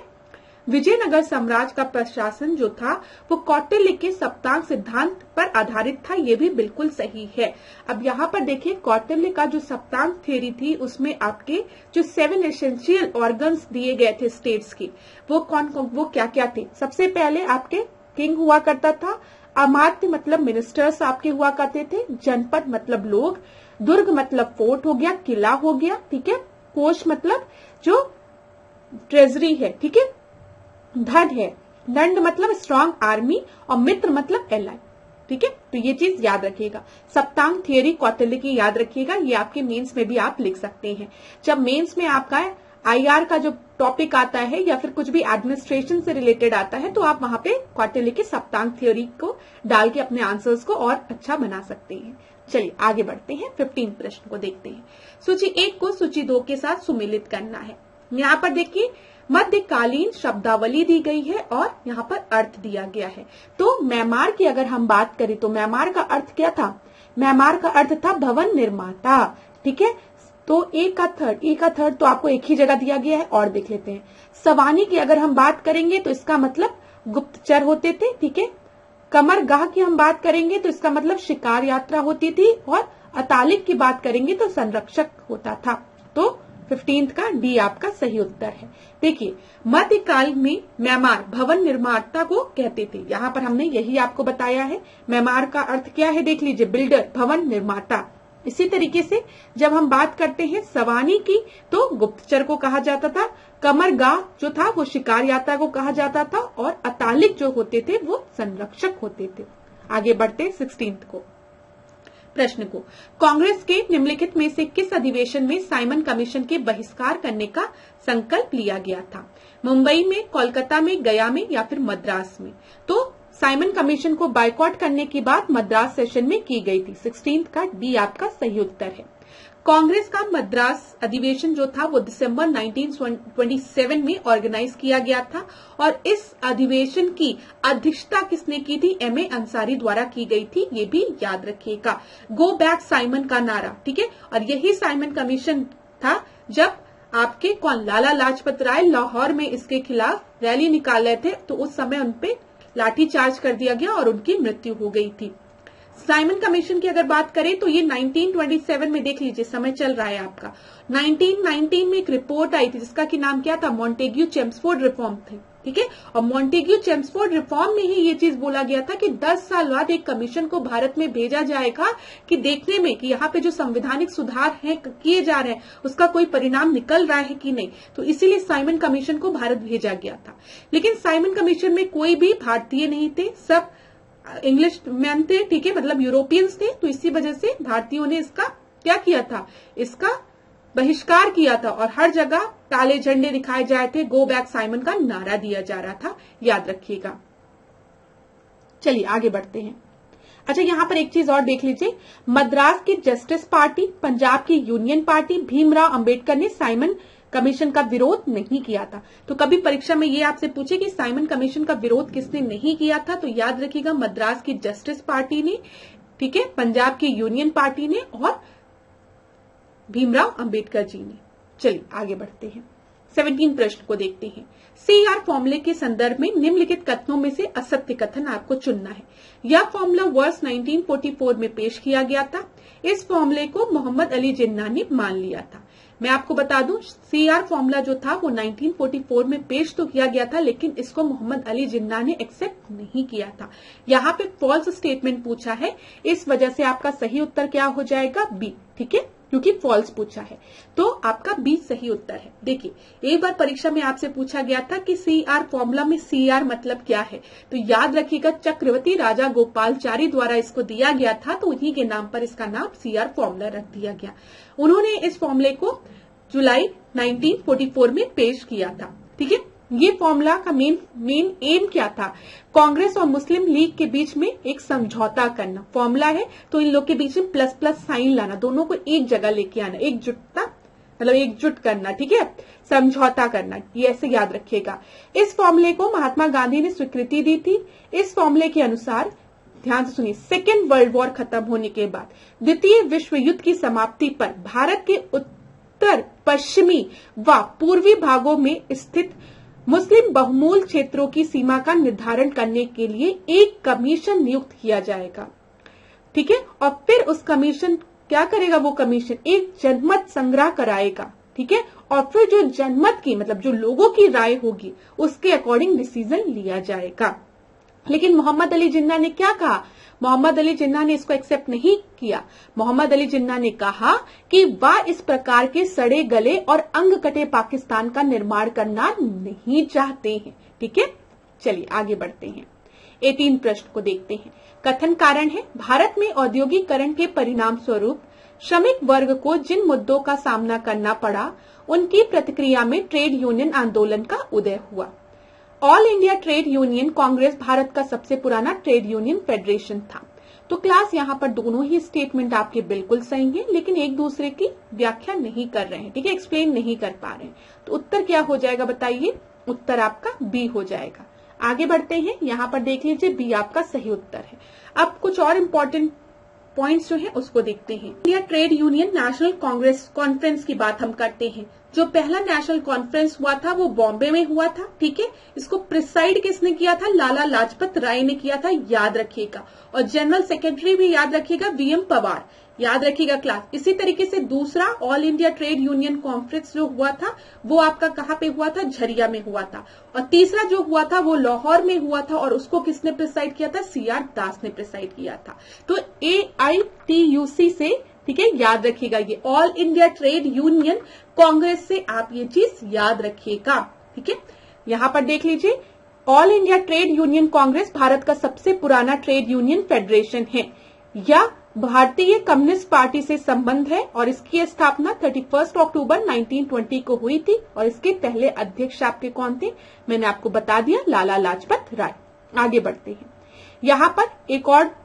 विजयनगर साम्राज्य का प्रशासन जो था वो कौटिल्य के सप्तांग सिद्धांत पर आधारित था, ये भी बिल्कुल सही है। अब यहाँ पर देखिए, कौटिल्य का जो सप्तांग थ्योरी थी उसमें आपके जो 7 एसेंशियल ऑर्गन्स दिए गए थे स्टेट्स के, वो क्या क्या थे। सबसे पहले आपके किंग हुआ करता था, अमात्य मतलब मिनिस्टर्स आपके हुआ करते थे, जनपद मतलब लोग, दुर्ग मतलब फोर्ट हो गया, किला हो गया। ठीक है, कोष मतलब जो ट्रेजरी है। ठीक है, धन है, दंड मतलब स्ट्रांग आर्मी, और मित्र मतलब एलाई। ठीक है, तो ये चीज याद रखिएगा। सप्तांग थियरी कौटिल्य की याद रखिएगा, ये आपके मेंस में भी आप लिख सकते हैं। जब मेंस में आपका आईआर का जो टॉपिक आता है या फिर कुछ भी एडमिनिस्ट्रेशन से रिलेटेड आता है तो आप वहां पे कौटिल्य की सप्तांग थियरी को डाल के अपने आंसर्स को और अच्छा बना सकते हैं। चलिए आगे बढ़ते हैं, 15 प्रश्न को देखते हैं। सूची 1 को सूची 2 के साथ सुमेलित करना है। यहाँ पर देखिए, मध्यकालीन शब्दावली दी गई है और यहाँ पर अर्थ दिया गया है। तो मैमार की अगर हम बात करें तो मैमार का अर्थ क्या था, मैमार का अर्थ था भवन निर्माता। ठीक है, तो ए का थर्ड तो आपको एक ही जगह दिया गया है, और देख लेते हैं। सवानी की अगर हम बात करेंगे तो इसका मतलब गुप्तचर होते थे। ठीक है, कमरगाह की हम बात करेंगे तो इसका मतलब शिकार यात्रा होती थी, और अतालिक की बात करेंगे तो संरक्षक होता था। तो 15th का डी आपका सही उत्तर है। देखिए, मध्यकाल में मैमार भवन निर्माता को कहते थे, यहाँ पर हमने यही आपको बताया है। मैमार का अर्थ क्या है, देख लीजिए, बिल्डर, भवन निर्माता। इसी तरीके से जब हम बात करते हैं सवानी की, तो गुप्तचर को कहा जाता था, कमरगाह जो था वो शिकार यात्रा को कहा जाता था, और अतालिक जो होते थे वो संरक्षक होते थे। आगे बढ़ते 16 को प्रश्न को, कांग्रेस के निम्नलिखित में से किस अधिवेशन में साइमन कमीशन के बहिष्कार करने का संकल्प लिया गया था? मुंबई में, कोलकाता में, गया में या फिर मद्रास में? तो साइमन कमीशन को बायकॉट करने की बात मद्रास सेशन में की गई थी। 16 का डी आपका सही उत्तर है। कांग्रेस का मद्रास अधिवेशन जो था वो दिसंबर 1927 में ऑर्गेनाइज किया गया था, और इस अधिवेशन की अध्यक्षता किसने की थी? एम.ए. अंसारी द्वारा की गई थी, ये भी याद रखिएगा। गो बैक साइमन का नारा, ठीक है। और यही साइमन कमीशन था जब आपके लाला लाजपत राय लाहौर में इसके खिलाफ रैली निकाल रहे थे, तो उस समय उनपे लाठीचार्ज कर दिया गया और उनकी मृत्यु हो गई थी। साइमन कमीशन की अगर बात करें तो ये 1927 में, देख लीजिए समय चल रहा है आपका, 1919 में एक रिपोर्ट आई थी जिसका की नाम क्या था? मॉन्टेग्यू चेम्सफोर्ड रिफॉर्म थी, ठीक है। और मॉन्टेग्यू चेम्सफोर्ड रिफॉर्म में ही ये चीज बोला गया था कि 10 साल बाद एक कमीशन को भारत में भेजा जाएगा कि देखने में कि यहाँ पे जो संवैधानिक सुधार हैं किए जा रहे हैं उसका कोई परिणाम निकल रहा है कि नहीं। तो इसीलिए साइमन कमीशन को भारत भेजा गया था। लेकिन साइमन कमीशन में कोई भी भारतीय नहीं थे, सब इंग्लिश मैन थे, ठीक है, मतलब यूरोपियंस थे। तो इसी वजह से भारतीयों ने इसका क्या किया था? इसका बहिष्कार किया था, और हर जगह काले झंडे दिखाए जाए थे, गो बैक साइमन का नारा दिया जा रहा था, याद रखिएगा। चलिए आगे बढ़ते हैं। अच्छा, यहां पर एक चीज और देख लीजिए, मद्रास की जस्टिस पार्टी, पंजाब की यूनियन पार्टी, भीमराव अंबेडकर ने साइमन कमीशन का विरोध नहीं किया था। तो कभी परीक्षा में ये आपसे पूछे कि साइमन कमीशन का विरोध किसने नहीं किया था, तो याद रखिएगा मद्रास की जस्टिस पार्टी ने, ठीक है, पंजाब की यूनियन पार्टी ने और भीमराव अंबेडकर जी ने। चलिए आगे बढ़ते हैं। 17 प्रश्न को देखते हैं। CR फॉर्मूले के संदर्भ में निम्नलिखित कथनों में से असत्य कथन आपको चुनना है। यह फॉर्मूला वर्ष 1944 में पेश किया गया था। इस फॉर्मूले को मोहम्मद अली जिन्ना ने मान लिया था। मैं आपको बता दूं, CR फॉर्मूला जो था वो 1944 में पेश तो किया गया था, लेकिन इसको मोहम्मद अली जिन्ना ने एक्सेप्ट नहीं किया था। यहाँ पे फॉल्स स्टेटमेंट पूछा है, इस वजह से आपका सही उत्तर क्या हो जाएगा? बी, ठीक है, क्योंकि फॉल्स पूछा है, तो आपका बी सही उत्तर है। देखिए, एक बार परीक्षा में आपसे पूछा गया था कि CR फॉर्मूला में CR मतलब क्या है, तो याद रखिएगा चक्रवर्ती राजा गोपालचारी द्वारा इसको दिया गया था, तो उन्हीं के नाम पर इसका नाम CR फॉर्मूला रख दिया गया। उन्होंने इस फॉर्मूले को जुलाई 1944 में पेश किया था, ठीक है। ये फॉर्मूला का मेन एम क्या था? कांग्रेस और मुस्लिम लीग के बीच में एक समझौता करना। फॉर्मूला है तो इन लोग के बीच में प्लस प्लस साइन लाना, दोनों को एक जगह लेके आना, एकजुटता मतलब एकजुट करना, ठीक है, समझौता करना, ये ऐसे याद रखिएगा। इस फॉर्मूले को महात्मा गांधी ने स्वीकृति दी थी। इस फॉर्मूले के अनुसार, ध्यान से सुनिए, सेकेंड वर्ल्ड वॉर खत्म होने के बाद द्वितीय विश्व युद्ध की समाप्ति पर भारत के उत्तर पश्चिमी व पूर्वी भागों में स्थित मुस्लिम बहुमूल क्षेत्रों की सीमा का निर्धारण करने के लिए एक कमीशन नियुक्त किया जाएगा, ठीक है। और फिर उस कमीशन क्या करेगा? वो कमीशन एक जनमत संग्रह कराएगा, ठीक है, और फिर जो जनमत की मतलब जो लोगों की राय होगी उसके अकॉर्डिंग डिसीजन लिया जाएगा। लेकिन मोहम्मद अली जिन्ना ने क्या कहा? मोहम्मद अली जिन्ना ने इसको एक्सेप्ट नहीं किया। मोहम्मद अली जिन्ना ने कहा कि वह इस प्रकार के सड़े गले और अंग कटे पाकिस्तान का निर्माण करना नहीं चाहते हैं, ठीक है। चलिए आगे बढ़ते हैं। 18 प्रश्न को देखते हैं। कथन कारण है, भारत में औद्योगिकरण के परिणाम स्वरूप श्रमिक वर्ग को जिन मुद्दों का सामना करना पड़ा, उनकी प्रतिक्रिया में ट्रेड यूनियन आंदोलन का उदय हुआ। All India trade union Congress Bharat का सबसे पुराना ट्रेड यूनियन फेडरेशन था। तो क्लास यहाँ पर दोनों ही स्टेटमेंट आपके बिल्कुल सही हैं, लेकिन एक दूसरे की व्याख्या नहीं कर रहे हैं, ठीक है, एक्सप्लेन नहीं कर पा रहे हैं। तो उत्तर क्या हो जाएगा बताइए? उत्तर आपका बी हो जाएगा। आगे बढ़ते हैं, यहाँ पर देख लीजिए बी आपका सही उत्तर है। अब कुछ और इम्पोर्टेंट पॉइंट्स जो है उसको देखते हैं। India trade union national Congress conference की बात हम करते हैं। जो पहला नेशनल कॉन्फ्रेंस हुआ था वो बॉम्बे में हुआ था, ठीक है। इसको प्रिसाइड किसने किया था? लाला लाजपत राय ने किया था, याद रखिएगा। और जनरल सेक्रेटरी भी याद रखिएगा VM पवार, याद रखिएगा क्लास। इसी तरीके से दूसरा all India trade union conference जो हुआ था वो आपका कहाँ पे हुआ था? झरिया में हुआ था। और तीसरा जो हुआ था वो लाहौर में हुआ था, और उसको किसने प्रिसाइड किया था? CR दास ने प्रिसाइड किया था। तो AITUC से ठीक है, याद रखिएगा ये all India trade union Congress से आप ये चीज याद रखिएगा। ठीक है, यहां पर देख लीजिए, all India trade union Congress Bharat का सबसे पुराना ट्रेड यूनियन फेडरेशन है या भारतीय कम्युनिस्ट पार्टी से संबंध है और इसकी स्थापना 31 अक्टूबर 1920 को हुई थी और इसके पहले अध्यक्ष आपके कौन थे, मैंने आपको बता दिया, लाला लाजपत राय। आगे बढ़ते हैं, यहाँ पर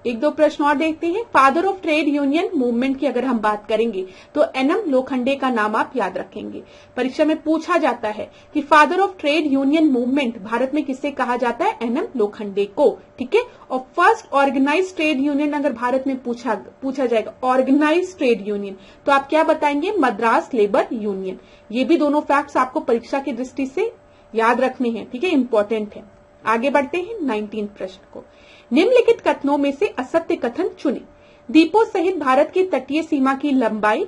एक दो प्रश्न और देखते हैं। Father of trade union movement की अगर हम बात करेंगे तो एनएम लोखंडे का नाम आप याद रखेंगे। परीक्षा में पूछा जाता है कि father of trade union movement Bharat में किसे कहा जाता है, एनएम लोखंडे को। ठीक है, और फर्स्ट ऑर्गेनाइज ट्रेड यूनियन अगर भारत में पूछा जाएगा ऑर्गेनाइज ट्रेड यूनियन, तो आप क्या बताएंगे, मद्रास लेबर यूनियन। ये भी दोनों फैक्ट्स आपको परीक्षा की दृष्टि से याद रखने हैं। ठीक है, इंपॉर्टेंट है। आगे बढ़ते हैं 19 प्रश्न को। निम्नलिखित कथनों में से असत्य कथन चुने। द्वीपों सहित भारत की तटीय सीमा की लंबाई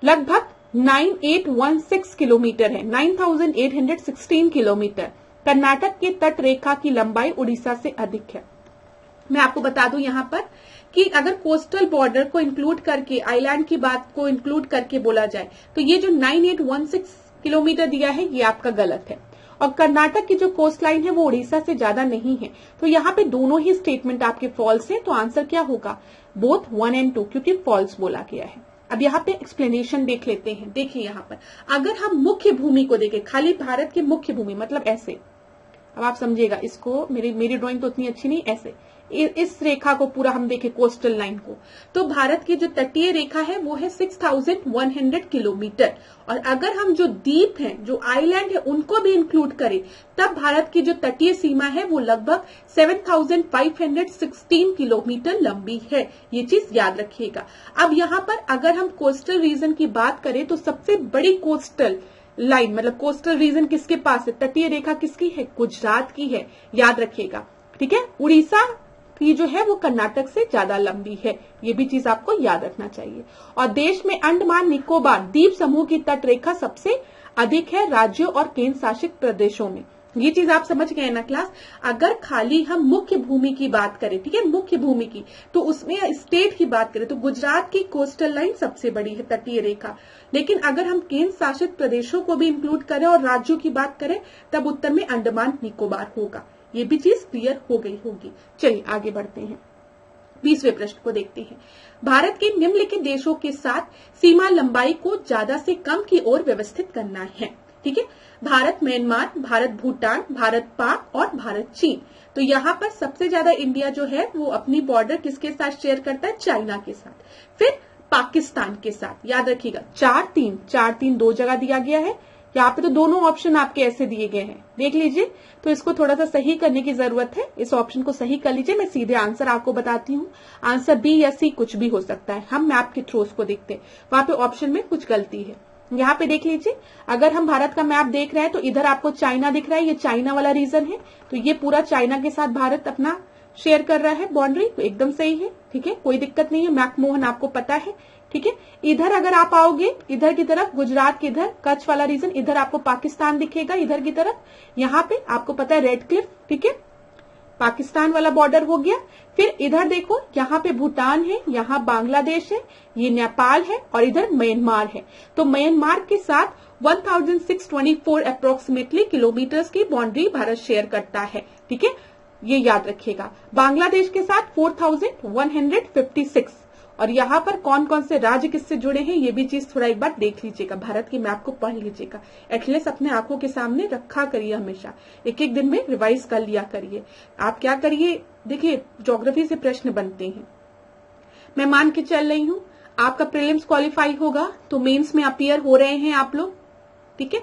लगभग 9816 किलोमीटर है, 9816 किलोमीटर। कर्नाटक की तट रेखा की लंबाई उड़ीसा से अधिक है। मैं आपको बता दूं यहाँ पर कि अगर कोस्टल बॉर्डर को इंक्लूड करके, आइलैंड की बात को इंक्लूड करके बोला जाए तो ये जो 9816 किलोमीटर दिया है ये आपका गलत है, और कर्नाटक की जो कोस्ट लाइन है वो उड़ीसा से ज्यादा नहीं है। तो यहाँ पे दोनों ही स्टेटमेंट आपके फॉल्स हैं, तो आंसर क्या होगा, बोथ 1 और 2, क्योंकि फॉल्स बोला गया है। अब यहाँ पे एक्सप्लेनेशन देख लेते हैं। देखिए यहाँ पर अगर हम मुख्य भूमि को देखें, खाली भारत की मुख्य भूमि मतलब ऐसे, अब आप समझिएगा इसको, मेरी ड्राइंग तो उतनी अच्छी नहीं, ऐसे इस रेखा को पूरा हम देखें, कोस्टल लाइन को, तो भारत की जो तटीय रेखा है वो है 6100 किलोमीटर। और अगर हम जो द्वीप हैं, जो आइलैंड है, उनको भी इंक्लूड करें तब भारत की जो तटीय सीमा है वो लगभग 7516 किलोमीटर लंबी है। ये चीज याद रखिएगा। अब यहाँ पर अगर हम कोस्टल रीजन की बात करें तो सबसे बड़ी कोस्टल लाइन मतलब कोस्टल रीजन किसके पास है, तटीय रेखा किसकी है, गुजरात की है, याद रखिएगा। ठीक है, उड़ीसा की जो है वो कर्नाटक से ज्यादा लंबी है, ये भी चीज आपको याद रखना चाहिए। और देश में अंडमान निकोबार द्वीप समूह की तट रेखा सबसे अधिक है राज्यों और केंद्र शासित प्रदेशों में। ये चीज आप समझ गए ना क्लास। अगर खाली हम मुख्य भूमि की बात करें, ठीक है, मुख्य भूमि की, तो उसमें स्टेट की बात करें तो गुजरात की कोस्टल लाइन सबसे बड़ी है, तटीय रेखा। लेकिन अगर हम केंद्र शासित प्रदेशों को भी इंक्लूड करें और राज्यों की बात करें तब उत्तर में अंडमान निकोबार होगा। ये भी चीज क्लियर हो गई होगी। चलिए आगे बढ़ते हैं, 20वें प्रश्न को देखते हैं। भारत के निम्नलिखित देशों के साथ सीमा लंबाई को ज्यादा से कम की ओर व्यवस्थित करना है। ठीक है, भारत म्यांमार, भारत भूटान, भारत पाक और भारत चीन। तो यहाँ पर सबसे ज्यादा इंडिया जो है वो अपनी बॉर्डर किसके साथ शेयर करता है, चाइना के साथ, फिर पाकिस्तान के साथ। याद रखिएगा 4-3 दो जगह दिया गया है। यहाँ पे तो दोनों ऑप्शन आपके ऐसे दिए गए हैं, देख लीजिए। तो इसको थोड़ा सा सही करने की जरूरत है, इस ऑप्शन को सही कर लीजिए। मैं सीधे आंसर आपको बताती हूँ, आंसर बी या सी कुछ भी हो सकता है। हम मैप के थ्रू उसको देखते हैं, वहां पे ऑप्शन में कुछ गलती है। यहाँ पे देख लीजिए, अगर हम भारत का मैप देख रहे हैं तो इधर आपको चाइना दिख रहा है, ये चाइना वाला रीजन है, तो ये पूरा चाइना के साथ भारत अपना शेयर कर रहा है बाउंड्री, तो एकदम सही है। ठीक है, कोई दिक्कत नहीं है, मैकमोहन आपको पता है। ठीक है, इधर अगर आप आओगे इधर की तरफ, गुजरात के इधर कच्छ वाला रीजन, इधर आपको पाकिस्तान दिखेगा, इधर की तरफ यहाँ पे आपको पता है रेड क्लिफ। ठीक है, पाकिस्तान वाला बॉर्डर हो गया। फिर इधर देखो, यहाँ पे भूटान है, यहाँ बांग्लादेश है, ये नेपाल है और इधर म्यांमार है। तो म्यांमार के साथ 1624 अप्रोक्सीमेटली किलोमीटर्स की बाउंड्री भारत शेयर करता है। ठीक है, ये याद रखिएगा। बांग्लादेश के साथ 4156। और यहाँ पर कौन कौन से राज्य किससे जुड़े हैं ये भी चीज थोड़ा एक बार देख लीजिएगा, भारत की मैप को पढ़ लीजिएगा, एटलीस्ट अपने आंखों के सामने रखा करिए, हमेशा एक एक दिन में रिवाइज कर लिया करिए। आप क्या करिए, देखिए ज्योग्राफी से प्रश्न बनते हैं। मैं मान के चल रही हूँ आपका प्रीलिम्स क्वालिफाई होगा तो मेंस में अपीयर हो रहे हैं आप लोग। ठीक है,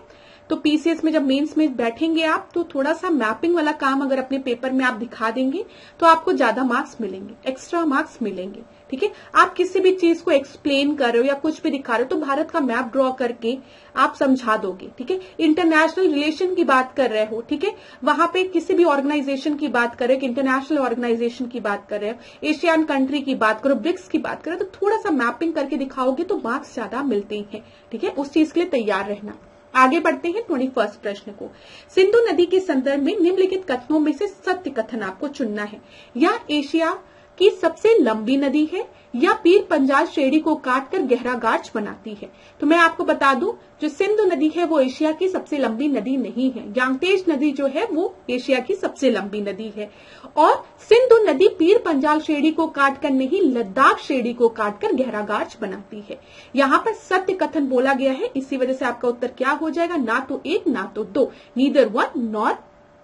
तो पीसीएस में जब मेंस में बैठेंगे आप तो थोड़ा सा मैपिंग वाला काम अगर अपने पेपर में आप दिखा देंगे तो आपको ज्यादा मार्क्स मिलेंगे, एक्स्ट्रा मार्क्स मिलेंगे। ठीक है, आप किसी भी चीज को एक्सप्लेन कर रहे हो या कुछ भी दिखा रहे हो तो भारत का मैप ड्रॉ करके आप समझा दोगे। ठीक है, इंटरनेशनल रिलेशन की बात कर रहे हो, ठीक है, वहां पे किसी भी ऑर्गेनाइजेशन की बात कर रहे हो, इंटरनेशनल ऑर्गेनाइजेशन की बात कर रहे हो, एशियन कंट्री की बात करो, ब्रिक्स की बात करो, तो थोड़ा सा मैपिंग करके दिखाओगे तो मार्क्स ज्यादा मिलते हैं। ठीक है, उस चीज के लिए तैयार रहना। आगे बढ़ते हैं 21 प्रश्न को। सिंधु नदी के संदर्भ में निम्नलिखित कथनों में से सत्य कथन आपको चुनना है। यह एशिया की सबसे लंबी नदी है या पीर पंजाल श्रेणी को काटकर गहरा गार्च बनाती है? तो मैं आपको बता दूं, जो सिंधु नदी है वो एशिया की सबसे लंबी नदी नहीं है। यांगतेज नदी जो है वो एशिया की सबसे लंबी नदी है। और सिंधु नदी पीर पंजाल श्रेणी को काटकर नहीं, लद्दाख श्रेणी को काटकर गहरा गार्च बनाती है। यहाँ पर सत्य कथन बोला गया है, इसी वजह से आपका उत्तर क्या हो जाएगा? ना तो 1 ना तो 2, नीदर 1 नॉर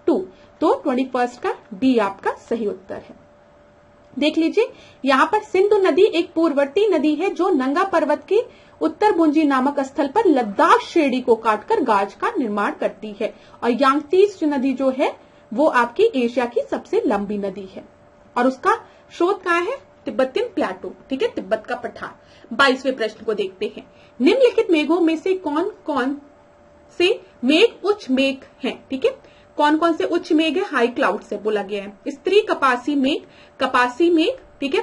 2। तो 21 का डी आपका सही उत्तर है। देख लीजिए, यहाँ पर सिंधु नदी एक पूर्ववर्ती नदी है जो नंगा पर्वत के उत्तर बुंजी नामक स्थल पर लद्दाख श्रेणी को काटकर गार्च का निर्माण करती है। और यांगतीज नदी जो है वो आपकी एशिया की सबसे लंबी नदी है और उसका स्रोत कहाँ है? तिब्बतियन प्लेटो, ठीक है, तिब्बत का पठार। 22वें प्रश्न को देखते हैं। निम्नलिखित मेघों में से कौन कौन से मेघ उच्च मेघ हैं? ठीक है, कौन कौन से उच्च मेघ है? हाई क्लाउड से बोला गया है। स्त्री कपासी मेघ, ठीक है,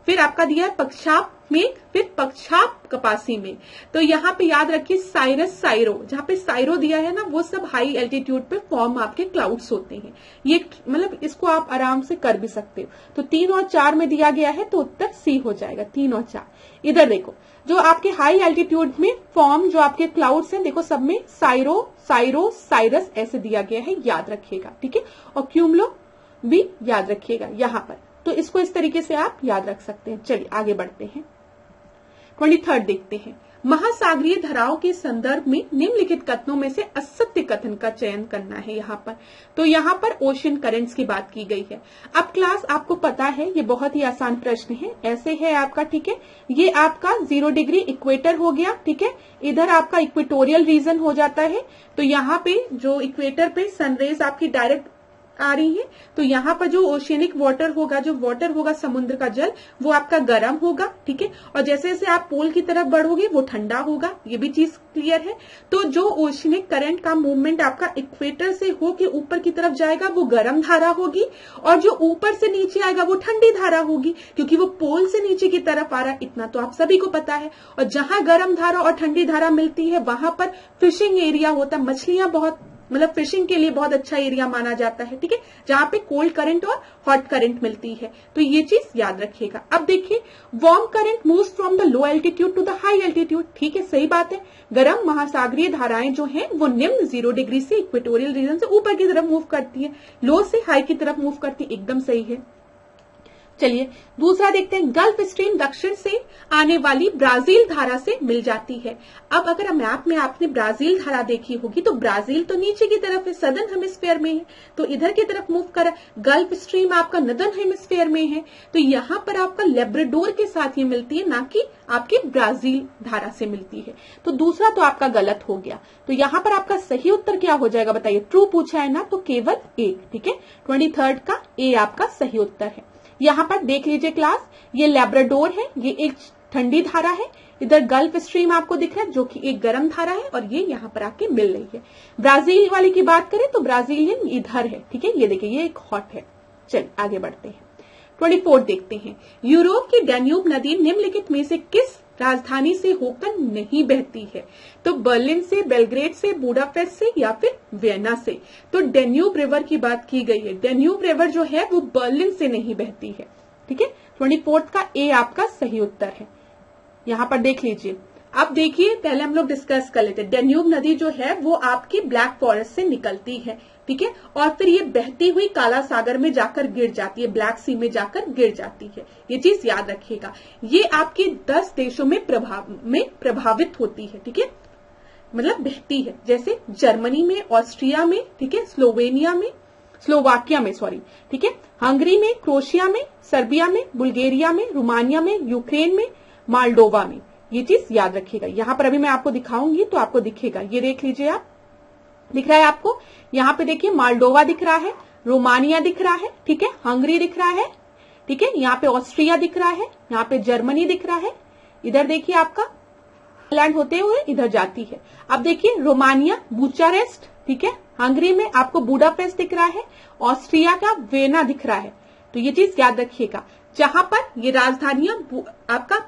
फिर आपका दिया है पक्षाप मेघ, फिर पक्षाप कपासी मेघ। तो यहाँ पे याद रखिए साइरस साइरो, जहाँ पे साइरो दिया है ना वो सब हाई एल्टीट्यूड पे फॉर्म आपके क्लाउड्स होते हैं। ये मतलब इसको आप आराम से कर भी सकते हो। तो 3 और 4 में दिया गया है तो उत्तर सी हो जाएगा, 3 और 4। इधर देखो, जो आपके हाई एल्टीट्यूड में फॉर्म जो आपके क्लाउड्स हैं, देखो सब में साइरो साइरो साइरस ऐसे दिया गया है, याद रखिएगा, ठीक है। और क्यूमुलो भी याद रखिएगा यहाँ पर, तो इसको इस तरीके से आप याद रख सकते हैं। चलिए आगे बढ़ते हैं। 23 देखते हैं। महासागरीय धाराओं के संदर्भ में निम्नलिखित कथनों में से असत्य कथन का चयन करना है यहाँ पर। तो यहाँ पर ओशन करेंट्स की बात की गई है। अब क्लास आपको पता है ये बहुत ही आसान प्रश्न है, ऐसे है आपका, ठीक है। ये आपका 0 डिग्री इक्वेटर हो गया, ठीक है। इधर आपका इक्वेटोरियल रीजन हो जाता है। तो यहाँ पे जो इक्वेटर पे सनरेज आपकी डायरेक्ट आ रही है, तो यहाँ पर जो ओशियनिक वाटर होगा, जो वाटर होगा समुद्र का जल, वो आपका गर्म होगा, ठीक है। और जैसे जैसे आप पोल की तरफ बढ़ोगे वो ठंडा होगा, ये भी चीज क्लियर है। तो जो ओशियनिक करंट का मूवमेंट आपका इक्वेटर से होके ऊपर की तरफ जाएगा वो गर्म धारा होगी, और जो ऊपर से नीचे आएगा वो ठंडी धारा होगी, क्योंकि वो पोल से नीचे की तरफ आ रहा है। इतना तो आप सभी को पता है। और जहां गर्म धारा और ठंडी धारा मिलती है वहां पर फिशिंग एरिया होता है, मछलियां बहुत, मतलब फिशिंग के लिए बहुत अच्छा एरिया माना जाता है, ठीक है, जहां पे कोल्ड करंट और हॉट करंट मिलती है। तो ये चीज याद रखिएगा। अब देखिए, warm current moves from the low altitude to the high altitude, ठीक है, सही बात है। गर्म महासागरीय धाराएं जो हैं वो निम्न 0 डिग्री से इक्वेटोरियल रीजन से ऊपर की तरफ मूव करती है, लो से हाई की तरफ मूव करती है, एकदम सही है। चलिए दूसरा देखते हैं। गल्फ स्ट्रीम दक्षिण से आने वाली ब्राजील धारा से मिल जाती है। अब अगर मैप में आपने ब्राजील धारा देखी होगी तो ब्राजील तो नीचे की तरफ है, सदर्न हेमिस्फीयर में है, तो इधर की तरफ मूव कर, गल्फ स्ट्रीम आपका नदर्न हेमिस्फीयर में है, तो यहाँ पर आपका लेब्राडोर के साथ ये मिलती है, ना कि आपकी ब्राजील धारा से मिलती है। तो दूसरा तो आपका गलत हो गया। तो यहाँ पर आपका सही उत्तर क्या हो जाएगा बताइए? ट्रू पूछा है ना, तो केवल ए, ठीक है। 23 का ए आपका सही उत्तर है। यहाँ पर देख लीजिए क्लास, ये लेब्राडोर है, ये एक ठंडी धारा है, इधर गल्फ स्ट्रीम आपको दिख रहा है जो कि एक गर्म धारा है, और ये यहाँ पर आके मिल रही है। ब्राजील वाली की बात करें तो ब्राजीलियन इधर है, ठीक है, ये देखिए ये एक हॉट है। चलिए आगे बढ़ते हैं। 24 देखते हैं। यूरोप की डैन्यूब नदी निम्नलिखित में से किस राजधानी से होकर नहीं बहती है? तो बर्लिन से, बेलग्रेड से, बुडापेस्ट से, या फिर वियना से? तो डैन्यूब रिवर की बात की गई है। डैन्यूब रिवर जो है वो बर्लिन से नहीं बहती है, ठीक है। 24 का ए आपका सही उत्तर है। यहाँ पर देख लीजिए। अब देखिए, पहले हम लोग डिस्कस कर लेते हैं। डैन्यूब नदी जो है वो आपकी ब्लैक फॉरेस्ट से निकलती है, ठीक है, और फिर ये बहती हुई काला सागर में जाकर गिर जाती है, ब्लैक सी में जाकर गिर जाती है। ये चीज याद रखिएगा। ये आपके 10 देशों में प्रभावित होती है, ठीक है, मतलब बहती है, जैसे जर्मनी में, ऑस्ट्रिया में, ठीक है, स्लोवाकिया में, सॉरी, ठीक है, हंगरी में, क्रोएशिया में, सर्बिया में, बुल्गारिया में, रोमानिया में, यूक्रेन में, मालडोवा में। ये चीज याद रखिएगा। यहाँ पर अभी मैं आपको दिखाऊंगी तो आपको दिखेगा, ये देख लीजिए आप, दिख रहा है आपको? यहाँ पे देखिए मालडोवा दिख रहा है, रोमानिया दिख रहा है, ठीक है, हंगरी दिख रहा है, ठीक है, यहाँ पे ऑस्ट्रिया दिख रहा है, यहाँ पे जर्मनी दिख रहा है, इधर देखिए आपका लैंड होते हुए इधर जाती है। अब देखिए रोमानिया बुचारेस्ट, ठीक है, हंगरी में आपको बुडापेस्ट दिख रहा है, ऑस्ट्रिया का वेना दिख रहा है। तो ये चीज याद रखिएगा। जहां पर ये राजधानियां आपका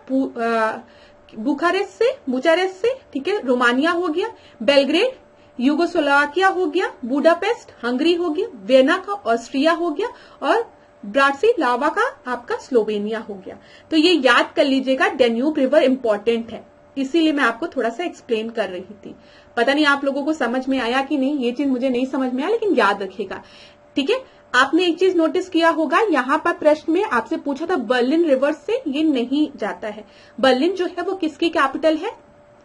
बुचारेस्ट से, ठीक है, रोमानिया हो गया, बेलग्रेड यूगोस्लोवाकिया हो गया, बुडापेस्ट हंगरी हो गया, वेना का ऑस्ट्रिया हो गया, और ब्राटिस्लावा का आपका स्लोवेनिया हो गया। तो ये याद कर लीजिएगा, डेन्यूब रिवर इंपॉर्टेंट है, इसीलिए मैं आपको थोड़ा सा एक्सप्लेन कर रही थी। पता नहीं आप लोगों को समझ में आया कि नहीं, ये चीज मुझे नहीं समझ में आया, लेकिन याद रखिएगा, ठीक है। आपने एक चीज नोटिस किया होगा, यहाँ पर प्रश्न में आपसे पूछा था बर्लिन रिवर से ये नहीं जाता है। बर्लिन जो है वो किसकी कैपिटल है?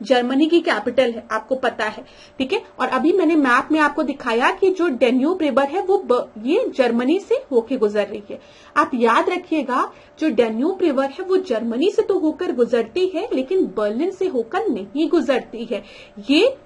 जर्मनी की कैपिटल है, आपको पता है, ठीक है। और अभी मैंने मैप में आपको दिखाया कि जो डेन्यूब रिवर है वो ये जर्मनी से होके गुजर रही है। आप याद रखिएगा, जो डेन्यूब रिवर है वो जर्मनी से तो होकर गुजरती है, लेकिन बर्लिन से होकर नहीं गुजरती है। ये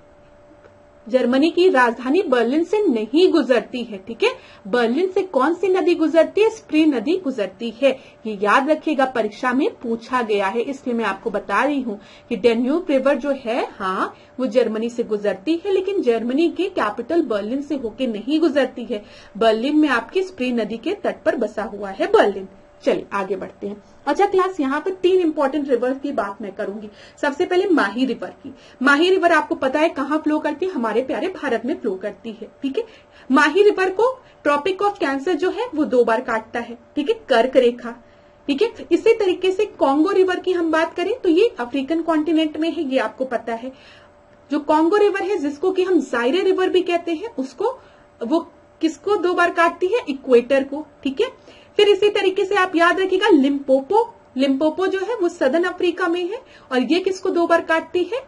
जर्मनी की राजधानी बर्लिन से नहीं गुजरती है, ठीक है। बर्लिन से कौन सी नदी गुजरती है? स्प्री नदी गुजरती है। ये याद रखिएगा, परीक्षा में पूछा गया है, इसलिए मैं आपको बता रही हूँ कि डेन्यूब रिवर जो है, हाँ, वो जर्मनी से गुजरती है, लेकिन जर्मनी के कैपिटल बर्लिन से होके नहीं गुजरती है। बर्लिन में आपकी स्प्री नदी के तट पर बसा हुआ है बर्लिन। चलिए आगे बढ़ते हैं। अच्छा क्लास, यहाँ पर 3 इंपॉर्टेंट रिवर की बात मैं करूंगी। सबसे पहले माही रिवर की। माही रिवर आपको पता है कहाँ फ्लो करती है? हमारे प्यारे भारत में फ्लो करती है, ठीक है। माही रिवर को ट्रॉपिक ऑफ कैंसर जो है वो 2 बार काटता है, ठीक है, कर्क रेखा, ठीक है। इसी तरीके से कॉन्गो रिवर की हम बात करें तो ये अफ्रीकन कॉन्टिनेंट में है, ये आपको पता है। जो कॉन्गो रिवर है, जिसको कि हम जायरे रिवर भी कहते हैं, उसको वो किसको 2 बार काटती है? इक्वेटर को, ठीक है। फिर इसी तरीके से आप याद रखिएगा लिम्पोपो जो है वो सदर्न अफ्रीका में है, और ये किसको 2 बार काटती है?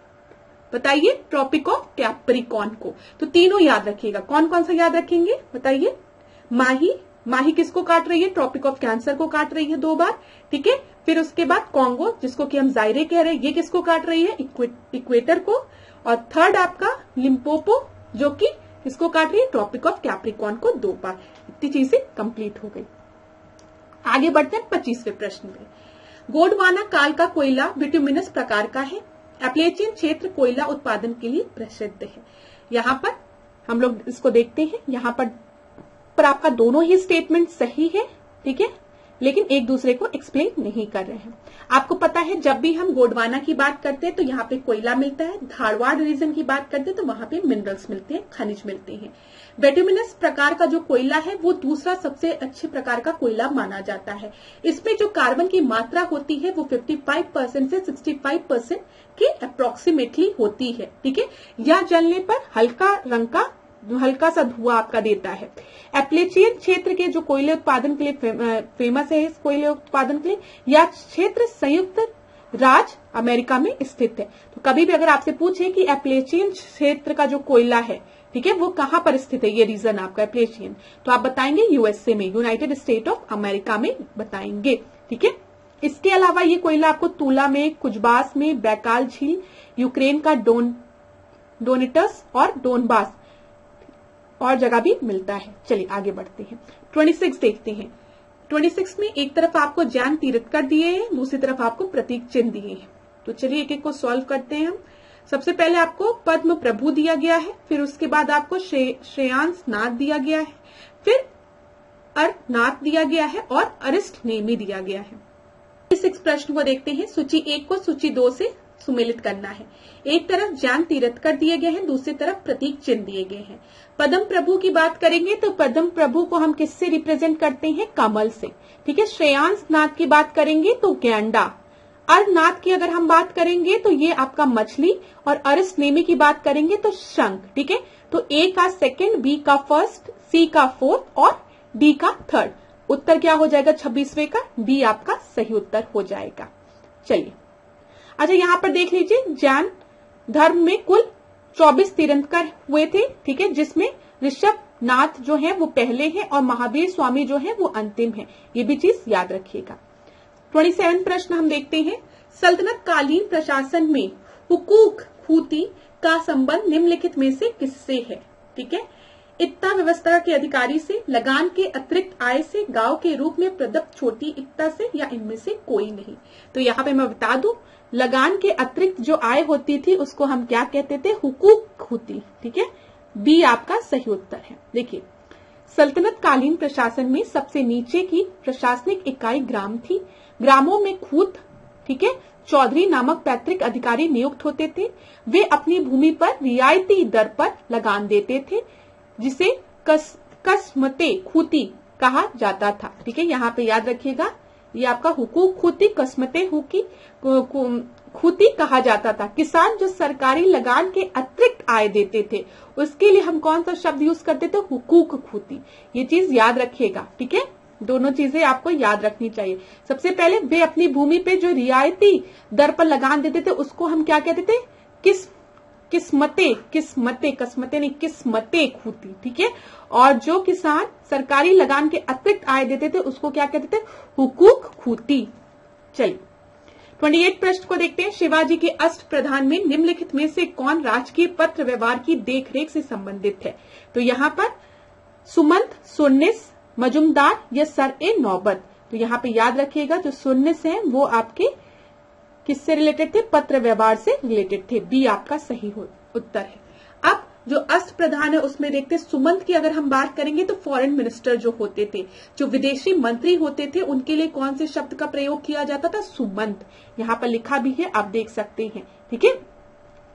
बताइए, ट्रॉपिक ऑफ कैप्रिकॉर्न को। तो तीनों याद रखिएगा। कौन कौन सा याद रखेंगे बताइए? माही किसको काट रही है? ट्रॉपिक ऑफ कैंसर को काट रही है 2 बार, ठीक है। फिर उसके बाद कॉन्गो, जिसको कि हम जायरे कह रहे हैं, ये किसको काट रही है? इक्वेटर को। और थर्ड आपका लिम्पोपो, जो कि किसको काट रही है? ट्रॉपिक ऑफ कैप्रिकॉर्न को 2 बार। इतनी चीजें कंप्लीट हो गई। आगे बढ़ते हैं 25वें प्रश्न पे। गोंडवाना काल का कोयला बिटुमिनस प्रकार का है। एप्लेचियन क्षेत्र कोयला उत्पादन के लिए प्रसिद्ध है। यहाँ पर हम लोग इसको देखते हैं। यहाँ पर आपका दोनों ही स्टेटमेंट सही है, ठीक है, लेकिन एक दूसरे को एक्सप्लेन नहीं कर रहे हैं। आपको पता है, जब भी हम गोंडवाना की बात करते हैं तो यहाँ पे कोयला मिलता है। धारवाड़ रीजन की बात करते हैं तो वहां पे मिनरल्स मिलते हैं, खनिज मिलते हैं। बिटुमिनस प्रकार का जो कोयला है वो दूसरा सबसे अच्छे प्रकार का कोयला माना जाता है। इसमें जो कार्बन की मात्रा होती है वो 55% से 65% के अप्रोक्सीमेटली होती है, ठीक है। यह जलने पर हल्का सा धुआं आपका देता है। एप्लेचियन क्षेत्र के जो कोयले उत्पादन के लिए फेमस है, इस कोयले उत्पादन के लिए, यह क्षेत्र संयुक्त राज्य अमेरिका में स्थित है। तो कभी भी अगर आपसे पूछे कि एप्लेचियन क्षेत्र का जो कोयला है, ठीक है, वो कहां पर स्थित है, ये रीजन आपका एप्लेचियन, तो आप बताएंगे यूएसए में, यूनाइटेड स्टेट ऑफ अमेरिका में बताएंगे, ठीक है। इसके अलावा ये कोयला आपको तुला में, कुजबास में, बैकाल झील, यूक्रेन का डोनेटस और डोनबास और जगह भी मिलता है। चलिए आगे बढ़ते हैं। 26 देखते हैं। 26 में एक तरफ आपको ज्ञान तीर्थकर दिए हैं, दूसरी तरफ आपको प्रतीक चिन्ह दिए हैं। तो चलिए एक एक को सॉल्व करते हैं हम। सबसे पहले आपको पद्म प्रभु दिया गया है, फिर उसके बाद आपको श्रेयांश नाथ दिया गया है, फिर अर्नाथ दिया गया है और अरिष्ट नेमी दिया गया है। 26 प्रश्न को देखते हैं। सूची 1 को सूची 2 से सुमेलित करना है। एक तरफ ज्ञान तीर्थकर दिए गए हैं, दूसरी तरफ प्रतीक चिन्ह दिए गए हैं। पद्म प्रभु की बात करेंगे तो पद्म प्रभु को हम किससे रिप्रेजेंट करते हैं? कमल से, ठीक है। श्रेयांश नाथ की बात करेंगे तो गैंडा। अर्नाथ की अगर हम बात करेंगे तो ये आपका मछली, और अरिष्ट नेमी की बात करेंगे तो शंख, ठीक है। तो ए का सेकंड, बी का फर्स्ट, सी का फोर्थ और डी का थर्ड। उत्तर क्या हो जाएगा 26वें का? डी आपका सही उत्तर हो जाएगा। चलिए अच्छा, यहां पर देख लीजिए, जैन धर्म में कुल 24 तीर्थंकर हुए थे, ठीक है, जिसमें ऋषभ नाथ जो है वो पहले हैं और महावीर स्वामी जो है वो अंतिम है। ये भी चीज याद रखिएगा। 27 प्रश्न हम देखते हैं। सल्तनत कालीन प्रशासन में हुकूक खूती का संबंध निम्नलिखित में से किससे है? ठीक है। इक्ता व्यवस्था के अधिकारी से, लगान के अतिरिक्त आय से, गांव के रूप में प्रदत्त छोटी इक्ता से, या इनमें से कोई नहीं। तो यहाँ पे मैं बता दूं, लगान के अतिरिक्त जो आय होती थी उसको हम क्या कहते थे? हुकूक खूती, ठीक है। बी आपका सही उत्तर है। देखिए, सल्तनत कालीन प्रशासन में सबसे नीचे की प्रशासनिक इकाई ग्राम थी। ग्रामों में खूत, ठीक है, चौधरी नामक पैतृक अधिकारी नियुक्त होते थे। वे अपनी भूमि पर रियायती दर पर लगान देते थे, जिसे कसमते खूती कहा जाता था। ठीक है, यहाँ पे याद रखिएगा, ये आपका हुकूक खूती कस्मते खूती कहा जाता था। किसान जो सरकारी लगान के अतिरिक्त आय देते थे उसके लिए हम कौन सा शब्द यूज करते थे? हुकूक खूती। ये चीज याद रखिएगा। ठीक है, दोनों चीजें आपको याद रखनी चाहिए। सबसे पहले वे अपनी भूमि पे जो रियायती दर पर लगान देते थे उसको हम क्या कहते थे? किस्मते खूती। ठीक है, और जो किसान सरकारी लगान के अतिरिक्त आय देते थे उसको क्या कहते थे? हुकूक खूती। चलिए 28 प्रश्न को देखते हैं। शिवाजी के अष्ट प्रधान में निम्नलिखित में से कौन राजकीय पत्र व्यवहार की देखरेख से संबंधित है? तो यहाँ पर सुमंत, सुन्निस, मजुमदार या सर ए नौबत। तो यहाँ पे याद रखिएगा जो सुन्निस है वो आपके किससे रिलेटेड थे? पत्र व्यवहार से रिलेटेड थे। बी आपका सही उत्तर है। अब जो अष्ट प्रधान है उसमें देखते हैं सुमंत की अगर हम बात करेंगे तो फॉरेन मिनिस्टर जो होते थे, जो विदेशी मंत्री होते थे, उनके लिए कौन से शब्द का प्रयोग किया जाता था? सुमंत। यहाँ पर लिखा भी है, आप देख सकते हैं। ठीक है,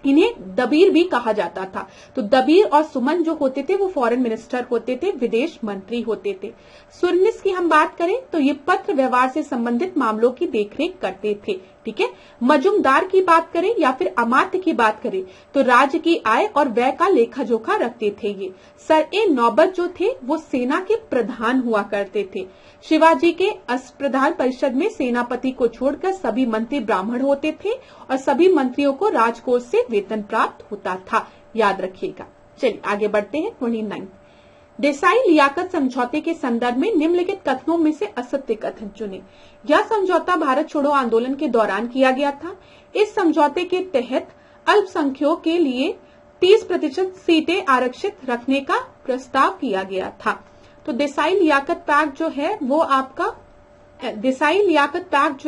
इन्हें दबीर भी कहा जाता था। तो दबीर और सुमन जो होते थे वो फॉरेन मिनिस्टर होते थे, विदेश मंत्री होते थे। सुन्निस की हम बात करें तो ये पत्र व्यवहार से संबंधित मामलों की देखरेख करते थे। ठीक है, मजुमदार की बात करें या फिर अमात्य की बात करें तो राज्य की आय और व्यय का लेखा जोखा रखते थे। ये सर ए नौबत जो थे वो सेना के प्रधान हुआ करते थे। शिवाजी के अष्टप्रधान परिषद में सेनापति को छोड़कर सभी मंत्री ब्राह्मण होते थे और सभी मंत्रियों को राजकोष से वेतन प्राप्त होता था। याद रखिएगा। चलिए आगे बढ़ते हैं। 29 देसाई लियाकत समझौते के संदर्भ में निम्नलिखित कथनों में से असत्य कथन चुने। यह समझौता भारत छोड़ो आंदोलन के दौरान किया गया था। इस समझौते के तहत अल्पसंख्यकों के लिए 30% सीटें आरक्षित रखने का प्रस्ताव किया गया था। तो देसाई लियाकत पैक्ट जो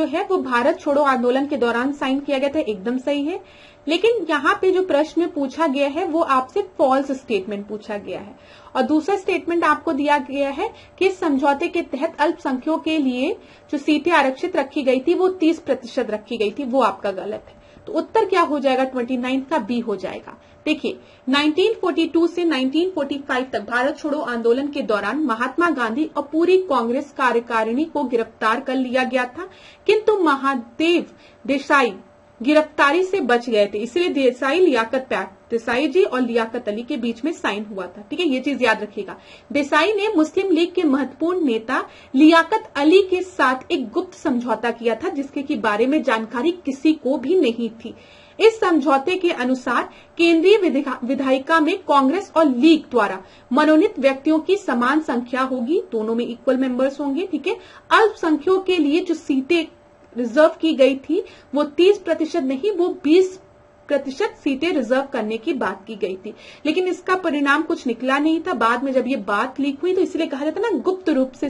है वो भारत छोड़ो आंदोलन के दौरान साइन किया गया था, एकदम सही है। लेकिन यहाँ पे जो प्रश्न में पूछा गया है वो आपसे फॉल्स स्टेटमेंट पूछा गया है और दूसरा स्टेटमेंट आपको दिया गया है कि समझौते के तहत अल्पसंख्यकों के लिए जो सीटें आरक्षित रखी गई थी वो 30% रखी गई थी, वो आपका गलत है। तो उत्तर क्या हो जाएगा? 29 का बी हो जाएगा। देखिए 1942 से 1945 तक भारत छोड़ो आंदोलन के दौरान महात्मा गांधी और पूरी कांग्रेस कार्यकारिणी को गिरफ्तार कर लिया गया था, किंतु महादेव देसाई गिरफ्तारी से बच गए थे। इसलिए देसाई लियाकत पैक्ट देसाई जी और लियाकत अली के बीच में साइन हुआ था। ठीक है, ये चीज याद रखिएगा। देसाई ने मुस्लिम लीग के महत्वपूर्ण नेता लियाकत अली के साथ एक गुप्त समझौता किया था जिसके की बारे में जानकारी किसी को भी नहीं थी। इस समझौते के अनुसार केंद्रीय विधायिका में कांग्रेस और लीग द्वारा मनोनीत व्यक्तियों की समान संख्या होगी, दोनों में इक्वल मेंबर्स होंगे। ठीक है, अल्पसंख्यकों के लिए जो सीटें रिजर्व की गई थी वो 30% नहीं, वो 20% सीटें रिजर्व करने की बात की गई थी। लेकिन इसका परिणाम कुछ निकला नहीं था। बाद में जब ये बात लीक हुई तो इसलिए कहा जाता ना गुप्त रूप से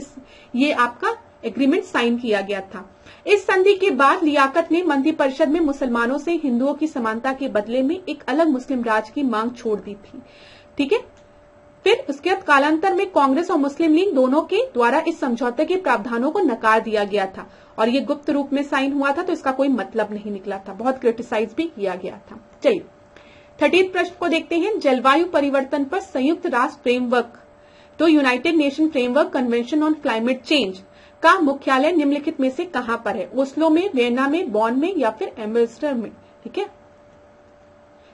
ये आपका एग्रीमेंट साइन किया गया था। इस संधि के बाद लियाकत ने मंत्रिपरिषद में मुसलमानों से हिंदुओं की समानता के बदले में एक अलग मुस्लिम राज्य की मांग छोड़ दी थी। ठीक है, फिर उसके बाद कालांतर में कांग्रेस और मुस्लिम लीग दोनों के द्वारा इस समझौते के प्रावधानों को नकार दिया गया था और ये गुप्त रूप में साइन हुआ था, तो इसका कोई मतलब नहीं निकला था, बहुत क्रिटिसाइज भी किया गया था। चलिए 30 प्रश्न को देखते हैं। जलवायु परिवर्तन पर संयुक्त राष्ट्र फ्रेमवर्क तो United nation framework convention on climate change का मुख्यालय निम्नलिखित में से कहां पर है? ओस्लो में, वियना में, बॉन में या फिर एम्बेसडर में? ठीक है,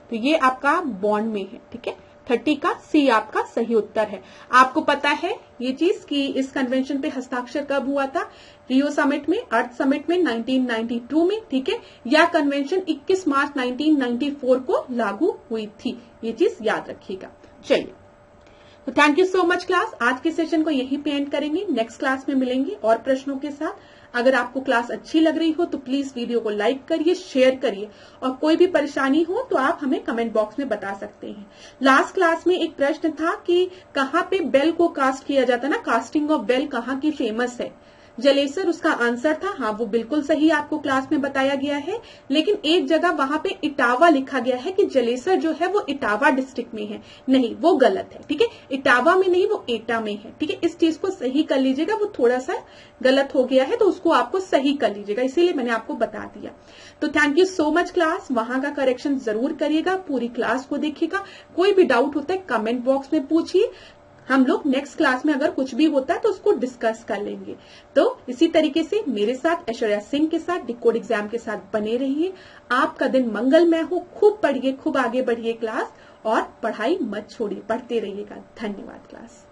तो ये आपका बॉन में है। ठीक है, 30 का सी आपका सही उत्तर है। आपको पता है ये चीज कि इस कन्वेंशन पे हस्ताक्षर कब हुआ था? रियो समिट में, अर्थ समिट में 1992 में। ठीक है, यह कन्वेंशन 21 मार्च 1994 को लागू हुई थी, ये चीज याद रखिएगा। चलिए, तो thank you so much class. आज के सेशन को यहीं पे एंड करेंगे, नेक्स्ट क्लास में मिलेंगे और प्रश्नों के साथ। अगर आपको क्लास अच्छी लग रही हो तो प्लीज वीडियो को लाइक करिए, शेयर करिए और कोई भी परेशानी हो तो आप हमें कमेंट बॉक्स में बता सकते हैं। लास्ट क्लास में एक प्रश्न था कि कहाँ पे बेल को कास्ट किया जाता है ना, कास्टिंग ऑफ बेल कहाँ की फेमस है? जलेसर उसका आंसर था। हाँ, वो बिल्कुल सही आपको क्लास में बताया गया है, लेकिन एक जगह वहां पे इटावा लिखा गया है कि जलेसर जो है वो इटावा डिस्ट्रिक्ट में है। नहीं, वो गलत है। ठीक है, इटावा में नहीं, वो एटा में है। ठीक है, इस चीज को सही कर लीजिएगा, वो थोड़ा सा गलत हो गया है तो उसको आपको सही कर लीजिएगा, इसीलिए मैंने आपको बता दिया। तो thank you so much class. वहां का करेक्शन जरूर करिएगा, पूरी क्लास को देखिएगा। कोई भी डाउट होता है कमेंट बॉक्स में पूछिए। हम लोग नेक्स्ट क्लास में अगर कुछ भी होता है तो उसको डिस्कस कर लेंगे। तो इसी तरीके से मेरे साथ ऐश्वर्या सिंह के साथ डिकोड एग्जाम के साथ बने रहिए। आपका दिन मंगलमय हो। खूब पढ़िए, खूब आगे बढ़िए क्लास, और पढ़ाई मत छोड़िए, पढ़ते रहिएगा। धन्यवाद क्लास।